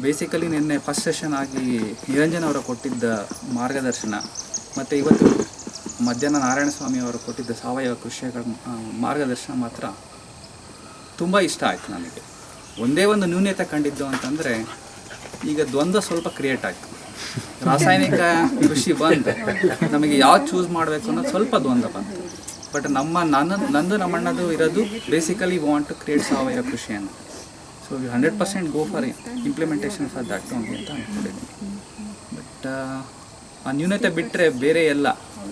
ಬೇಸಿಕಲಿ ನಿನ್ನೆ ಫಸ್ಟ್ ಸೆಷನ್ ಆಗಿ ನಿರಂಜನ್ ಅವರು ಕೊಟ್ಟಿದ್ದ ಮಾರ್ಗದರ್ಶನ, ಮತ್ತು ಇವತ್ತು ಮಧ್ಯಾಹ್ನ ನಾರಾಯಣಸ್ವಾಮಿ ಅವರು ಕೊಟ್ಟಿದ್ದ ಸಾವಯವ ಕೃಷಿಗಳ ಮಾರ್ಗದರ್ಶನ ಮಾತ್ರ ತುಂಬ ಇಷ್ಟ ಆಯಿತು ನನಗೆ. ಒಂದೇ ಒಂದು ನ್ಯೂನ್ಯತೆ ಕಂಡಿದ್ದು ಅಂತಂದರೆ ಈಗ ದ್ವಂದ್ವ ಸ್ವಲ್ಪ ಕ್ರಿಯೇಟ್ ಆಯಿತು. ರಾಸಾಯನಿಕ ಕೃಷಿ ಬಂದು ನಮಗೆ ಯಾವ್ದು ಚೂಸ್ ಮಾಡಬೇಕು ಅನ್ನೋದು ಸ್ವಲ್ಪ ದ್ವಂದ್ವ ಬಂತು. ಬಟ್ ನಂದು ನಮ್ಮಣ್ಣದು ಇರೋದು ಬೇಸಿಕಲಿ ವಾಂಟ್ ಟು ಕ್ರಿಯೇಟ್ ಸಾವಯವ ಕೃಷಿಯನ್ನು. So 100% go for implementation for that only ಅಂತ ಅಂದ್ಕೊಂಡಿದ್ದೀನಿ. ಬಟ್ ಆ ನ್ಯೂನತೆ ಬಿಟ್ಟರೆ ಬೇರೆ ಎಲ್ಲ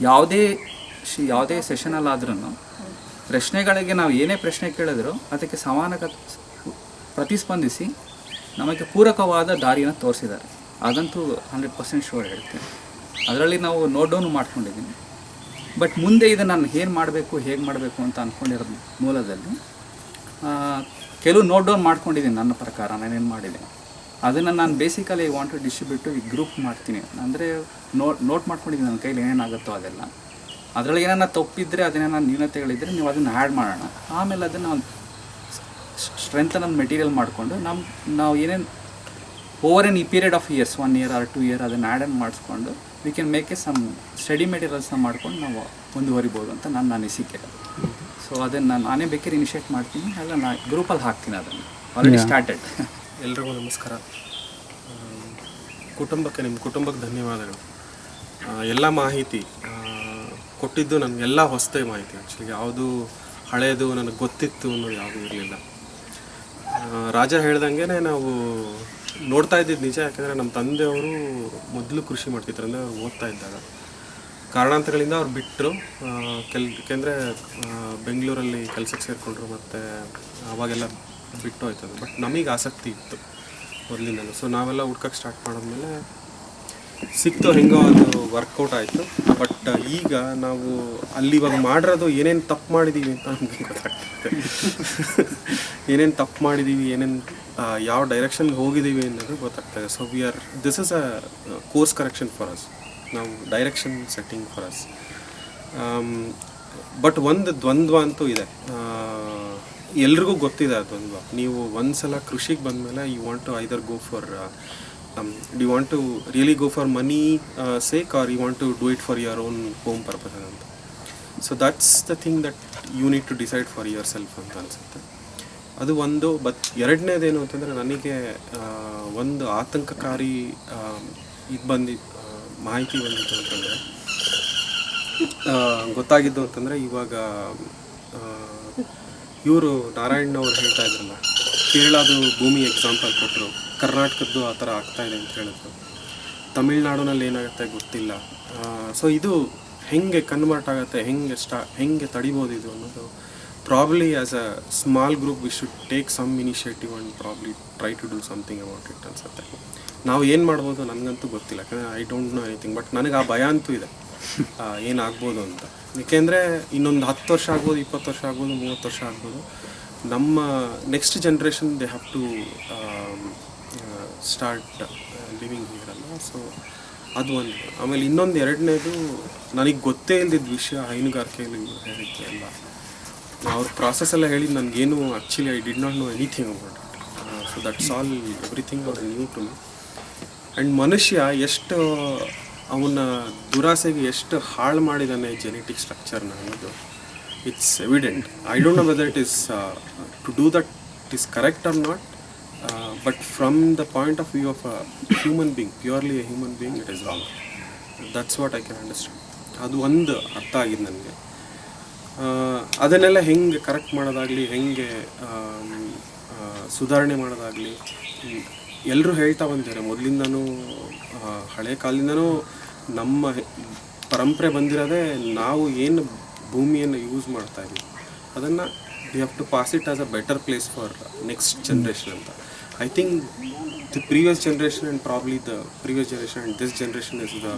ಯಾವುದೇ ಸೆಷನಲ್ಲಾದ್ರೂ ಪ್ರಶ್ನೆಗಳಿಗೆ ನಾವು ಏನೇ ಪ್ರಶ್ನೆ ಕೇಳಿದ್ರು ಅದಕ್ಕೆ ಪ್ರತಿಸ್ಪಂದಿಸಿ ನಮಗೆ ಪೂರಕವಾದ ದಾರಿಯನ್ನು ತೋರಿಸಿದ್ದಾರೆ. ಅದಂತೂ 100% ಶೋರ್ ಹೇಳ್ತೀನಿ. ಅದರಲ್ಲಿ ನಾವು ನೋಟ್ ಡೌನ್ ಮಾಡ್ಕೊಂಡಿದ್ದೀನಿ. ಬಟ್ ಮುಂದೆ ಇದು ನಾನು ಏನು ಮಾಡಬೇಕು ಹೇಗೆ ಮಾಡಬೇಕು ಅಂತ ಅಂದ್ಕೊಂಡಿರೋದು ಮೂಲದಲ್ಲಿ ಕೆಲವು ನೋಟ್ ಡೌನ್ ಮಾಡ್ಕೊಂಡಿದ್ದೀನಿ. ನನ್ನ ಪ್ರಕಾರ ನಾನೇನು ಮಾಡಿದ್ದೀನಿ ಅದನ್ನು ನಾನು ಬೇಸಿಕಲಿ ವಾಂಟ್ ಟು ಡಿಸ್ಟ್ರಿಬ್ಯೂಟ್ ಈ ಗ್ರೂಪ್ ಮಾಡ್ತೀನಿ. ಅಂದರೆ ನೋಟ್ ಮಾಡ್ಕೊಂಡಿದ್ದೀನಿ ನನ್ನ ಕೈಲಿ ಏನೇನಾಗುತ್ತೋ ಅದೆಲ್ಲ. ಅದರಲ್ಲಿ ಏನಾರ ತಪ್ಪಿದ್ರೆ ಅದನ್ನೇನಾರು ನ್ಯೂನತೆಗಳಿದ್ದರೆ ನೀವು ಅದನ್ನು ಆ್ಯಡ್ ಮಾಡೋಣ. ಆಮೇಲೆ ಅದನ್ನು ಒಂದು ಸ್ಟ್ರೆಂತನ್ನ ಮೆಟೀರಿಯಲ್ ಮಾಡಿಕೊಂಡು ನಾವು ಏನೇನು over any period of years 1 year or 2 year ಅದನ್ನು ಆ್ಯಡ್ ಮಾಡಿಸ್ಕೊಂಡು we can make some study ಮೆಟೀರಿಯಲ್ಸ್ನ ಮಾಡ್ಕೊಂಡು ನಾವು ಮುಂದುವರಿಬೋದು ಅಂತ ನನ್ನ ಅನಿಸಿಕೆ. ಸೊ ಅದನ್ನು ನಾನೇ ಬೇಕಾದ್ರೆ ಇನಿಷಿಯೇಟ್ ಮಾಡ್ತೀನಿ, ಅಲ್ಲ ನಾನು ಗ್ರೂಪಲ್ಲಿ ಹಾಕ್ತೀನಿ. ಅದನ್ನು ಆಲ್ರೆಡಿ ಸ್ಟಾರ್ಟೆಡ್. ಎಲ್ರಿಗೂ ನಮಸ್ಕಾರ. ನಿಮ್ಮ ಕುಟುಂಬಕ್ಕೆ ಧನ್ಯವಾದಗಳು. ಎಲ್ಲ ಮಾಹಿತಿ ಕೊಟ್ಟಿದ್ದು ನನಗೆಲ್ಲ ಹೊಸದೇ ಮಾಹಿತಿ. ಆ್ಯಕ್ಚುಲಿ ಯಾವುದು ಹಳೆಯದು ನನಗೆ ಗೊತ್ತಿತ್ತು ಅನ್ನೋದು ಯಾವುದೂ ಇರಲಿಲ್ಲ. ರಾಜ ಹೇಳ್ದಂಗೆ ನಾವು ನೋಡ್ತಾ ಇದ್ದಿದ್ದು ನಿಜ. ಯಾಕೆಂದರೆ ನಮ್ಮ ತಂದೆಯವರು ಮೊದಲು ಕೃಷಿ ಮಾಡ್ತಿದ್ರು, ಅಂದರೆ ಓದ್ತಾ ಇದ್ದಾಗ. ಕಾರಣಾಂತರಗಳಿಂದ ಅವ್ರು ಬಿಟ್ಟರು. ಯಾಕೆಂದರೆ ಬೆಂಗಳೂರಲ್ಲಿ ಕೆಲಸಕ್ಕೆ ಸೇರಿಕೊಂಡ್ರು, ಮತ್ತು ಅವಾಗೆಲ್ಲ ಬಿಟ್ಟು ಹೋಯ್ತದು. ಬಟ್ ನಮಗೆ ಆಸಕ್ತಿ ಇತ್ತು ಮೊದಲಿಂದಲೂ. ಸೊ ನಾವೆಲ್ಲ ಹುಡ್ಕಕ್ಕೆ ಸ್ಟಾರ್ಟ್ ಮಾಡಿದ್ಮೇಲೆ ಸಿಕ್ತು, ಹೆಂಗೋ ಅದು ವರ್ಕೌಟ್ ಆಯಿತು. ಬಟ್ ಈಗ ನಾವು ಅಲ್ಲಿ ಇವಾಗ ಮಾಡಿರೋದು ಏನೇನು ತಪ್ಪು ಮಾಡಿದ್ದೀವಿ ಅಂತ ನಮಗೆ ಗೊತ್ತಾಗ್ತದೆ. ಏನೇನು ತಪ್ಪು ಮಾಡಿದ್ದೀವಿ, ಏನೇನು ಯಾವ ಡೈರೆಕ್ಷನ್ಗೆ ಹೋಗಿದ್ದೀವಿ ಅನ್ನೋದು ಗೊತ್ತಾಗ್ತದೆ. So this is a course correction for us. ನಾವು direction setting for us. But ಒಂದು ದ್ವಂದ್ವ ಅಂತೂ ಇದೆ, ಎಲ್ರಿಗೂ ಗೊತ್ತಿದೆ ಆ ದ್ವಂದ್ವ. ನೀವು ಒಂದ್ಸಲ ಕೃಷಿಗೆ ಬಂದಮೇಲೆ you want to either go for do you want to really go for money sake or you want to do it for your own home purpose ಅಂತ. So that's the thing that you need to decide for yourself ಅಂತ ಅನಿಸುತ್ತೆ. ಅದು ಒಂದು. But ಎರಡನೇದೇನು ಅಂತಂದರೆ, ನನಗೆ ಒಂದು ಆತಂಕಕಾರಿ ಮಾಹಿತಿ ಬಂದಿತ್ತು ಅಂತಂದರೆ, ಗೊತ್ತಾಗಿದ್ದು ಅಂತಂದರೆ, ಇವಾಗ ಇವರು ನಾರಾಯಣ್ ಅವ್ರು ಹೇಳ್ತಾ ಇದ್ರಲ್ಲ, ಕೇರಳದು ಭೂಮಿ ಎಕ್ಸಾಂಪಲ್ ಕೊಟ್ಟರು, ಕರ್ನಾಟಕದ್ದು ಆ ಥರ ಆಗ್ತಾಯಿದೆ ಅಂತ ಹೇಳಿದ್ರು, ತಮಿಳ್ನಾಡಿನಲ್ಲಿ ಏನಾಗುತ್ತೆ ಗೊತ್ತಿಲ್ಲ. ಸೊ ಇದು ಹೆಂಗೆ ಕನ್ವರ್ಟ್ ಆಗುತ್ತೆ, ಹೆಂಗೆ ತಡಿಬೋದು ಇದು ಅನ್ನೋದು probably as a small group we should take some initiative and probably try to do something about it ಅನ್ಸುತ್ತೆ. ನಾವು ಏನು ಮಾಡ್ಬೋದು ನನಗಂತೂ ಗೊತ್ತಿಲ್ಲ, ಯಾಕಂದರೆ I don't know anything. But ನನಗೆ ಆ ಭಯ ಅಂತೂ ಇದೆ ಏನಾಗ್ಬೋದು ಅಂತ. ಏಕೆಂದರೆ ಇನ್ನೊಂದು 10 ವರ್ಷ ಆಗ್ಬೋದು, 20 ವರ್ಷ ಆಗ್ಬೋದು, 30 ವರ್ಷ ಆಗ್ಬೋದು, ನಮ್ಮ next generation they have to start living here ಅಲ್ಲ. ಸೊ ಅದು ಒಂದು. ಆಮೇಲೆ ಇನ್ನೊಂದು ಎರಡನೇದು, ನನಗೆ ಗೊತ್ತೇ ಇಲ್ದಿದ್ದ ವಿಷಯ ಹೈನುಗಾರಿಕೆಯಲ್ಲಿ ಹೇಳಿದ್ದು ಎಲ್ಲ. ಅವ್ರ ಪ್ರಾಸೆಸ್ ಎಲ್ಲ ಹೇಳಿದ್ದು ನನಗೇನು actually I did not know anything about it. So that's all everything was new to me. And ಮನುಷ್ಯ ಎಷ್ಟು ಅವನ ದುರಾಸೆಗೆ ಎಷ್ಟು ಹಾಳು ಮಾಡಿದ್ದಾನೆ ಜೆನೆಟಿಕ್ ಸ್ಟ್ರಕ್ಚರ್ನ ಅನ್ನೋದು it's evident. I don't know whether it is to do that it is correct or not, but from the point of view of a human being, purely a human being, it is wrong. That's what I can understand. ಅದು ಒಂದು ಅರ್ಥ ಆಗಿದೆ ನನಗೆ. ಅದನ್ನೆಲ್ಲ ಹೆಂಗೆ correct ಮಾಡೋದಾಗಲಿ, ಹೆಂಗೆ ಸುಧಾರಣೆ ಮಾಡೋದಾಗಲಿ, ಎಲ್ಲರೂ ಹೇಳ್ತಾ ಬಂದಿದ್ದಾರೆ ಮೊದಲಿಂದನೂ, ಹಳೆ ಕಾಲದಿಂದನೂ ನಮ್ಮ ಪರಂಪರೆ ಬಂದಿರೋದೇ ನಾವು ಏನು ಭೂಮಿಯನ್ನು ಯೂಸ್ ಮಾಡ್ತಾ ಇದ್ದೀವಿ ಅದನ್ನು we have to pass it as a better place for next generation ಅಂತ. I think the previous generation and probably the previous generation and this generation is the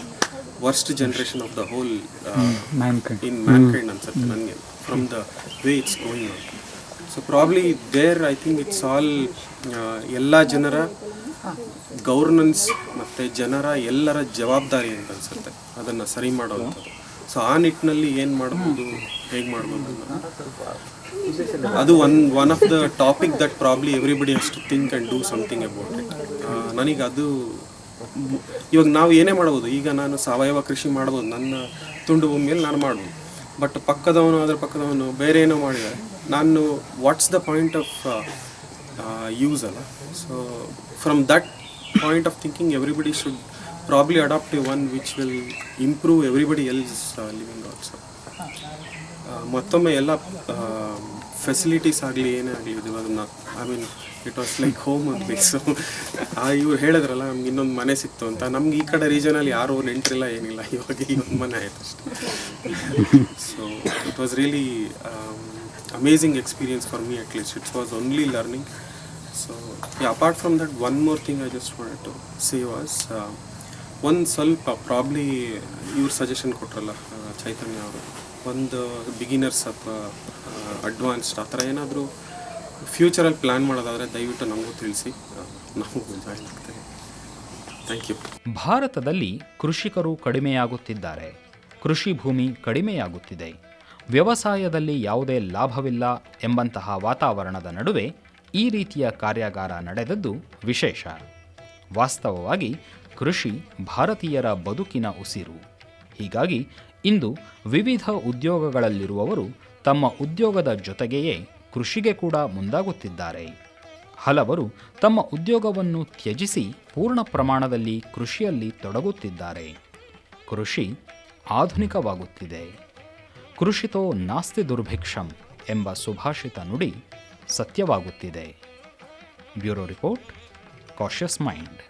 worst generation of the whole in mankind ಅನ್ಸುತ್ತೆ ನನಗೆ, from the way it's going on. So probably there I think it's all ಎಲ್ಲ ಜನರ governance ಮತ್ತು ಜನರ ಎಲ್ಲರ ಜವಾಬ್ದಾರಿ ಅಂತ ಅನಿಸುತ್ತೆ ಅದನ್ನು ಸರಿ ಮಾಡೋವಂಥದ್ದು. ಸೊ ಆ ನಿಟ್ಟಿನಲ್ಲಿ ಏನು ಮಾಡ್ಬೋದು, ಹೇಗೆ ಮಾಡ್ಬೋದು, ಅದು one of the topic that probably everybody has to think and do something about it. ನನಗೆ ಅದು ಇವಾಗ ನಾವು ಏನೇ ಮಾಡ್ಬೋದು, ಈಗ ನಾನು ಸಾವಯವ ಕೃಷಿ ಮಾಡ್ಬೋದು, ನನ್ನ ತುಂಡು ಭೂಮಿಯಲ್ಲಿ ನಾನು ಮಾಡ್ಬೋದು. ಬಟ್ ಅದರ ಪಕ್ಕದವನು ಬೇರೆ ಏನೋ ಮಾಡಿದ್ದಾರೆ, ನಾನು what's the point of use ಅಲ್ಲ. So from that point of thinking everybody should probably adopt one which will improve everybody else living also. ಮತ್ತೊಮ್ಮೆ ಎಲ್ಲ ಫೆಸಿಲಿಟೀಸ್ ಆಗಲಿ ಏನೇ ಆಗಲಿ ಇದು ಅದನ್ನು I mean it was like home ಆಗಲಿ. ಸೊ ಇವ್ರು ಹೇಳಿದ್ರಲ್ಲ ನಮ್ಗೆ ಇನ್ನೊಂದು ಮನೆ ಸಿಕ್ತು ಅಂತ, ನಮ್ಗೆ ಈ ಕಡೆ ರೀಜನಲ್ಲಿ ಯಾರೂ ನೆಂಟ್ರಿಲ್ಲ ಏನಿಲ್ಲ, ಇವಾಗ ಈ ಒಂದು ಮನೆ ಆಯಿತು ಅಷ್ಟೇ. So it was really amazing experience for me, at least. It was only learning. So yeah, apart from that, one more thing I just wanted to say was one ಸ್ವಲ್ಪ ಪ್ರಾಬ್ಲಿ ಇವ್ರ ಸಜೆಷನ್ ಕೊಟ್ರಲ್ಲ ಚೈತನ್ಯ ಅವರು, ಒಂದು beginners ಅಥವಾ advanced ಆ ಥರ ಏನಾದರೂ ಫ್ಯೂಚರಲ್ಲಿ plan ಮಾಡೋದಾದರೆ ದಯವಿಟ್ಟು ನಮಗೂ ತಿಳಿಸಿ, ನಾವು ಜಾಯಿನ್ ಆಗ್ತೇವೆ. Thank you. ಭಾರತದಲ್ಲಿ ಕೃಷಿಕರು ಕಡಿಮೆಯಾಗುತ್ತಿದ್ದಾರೆ, ಕೃಷಿ ಭೂಮಿ ಕಡಿಮೆಯಾಗುತ್ತಿದೆ, ವ್ಯವಸಾಯದಲ್ಲಿ ಯಾವುದೇ ಲಾಭವಿಲ್ಲ ಎಂಬಂತಹ ವಾತಾವರಣದ ನಡುವೆ ಈ ರೀತಿಯ ಕಾರ್ಯಾಗಾರ ನಡೆದದ್ದು ವಿಶೇಷ. ವಾಸ್ತವವಾಗಿ ಕೃಷಿ ಭಾರತೀಯರ ಬದುಕಿನ ಉಸಿರು. ಹೀಗಾಗಿ ಇಂದು ವಿವಿಧ ಉದ್ಯೋಗಗಳಲ್ಲಿರುವವರು ತಮ್ಮ ಉದ್ಯೋಗದ ಜೊತೆಗೆಯೇ ಕೃಷಿಗೆ ಕೂಡ ಮುಂದಾಗುತ್ತಿದ್ದಾರೆ. ಹಲವರು ತಮ್ಮ ಉದ್ಯೋಗವನ್ನು ತ್ಯಜಿಸಿ ಪೂರ್ಣ ಪ್ರಮಾಣದಲ್ಲಿ ಕೃಷಿಯಲ್ಲಿ ತೊಡಗುತ್ತಿದ್ದಾರೆ. ಕೃಷಿ ಆಧುನಿಕವಾಗುತ್ತಿದೆ. ಕೃಷಿತೋ ನಾಸ್ತಿ ದುರ್ಭಿಕ್ಷಂ ಎಂಬ ಸುಭಾಷಿತ ನುಡಿ ಸತ್ಯವಾಗುತ್ತಿದೆ. Bureau report, cautious mind.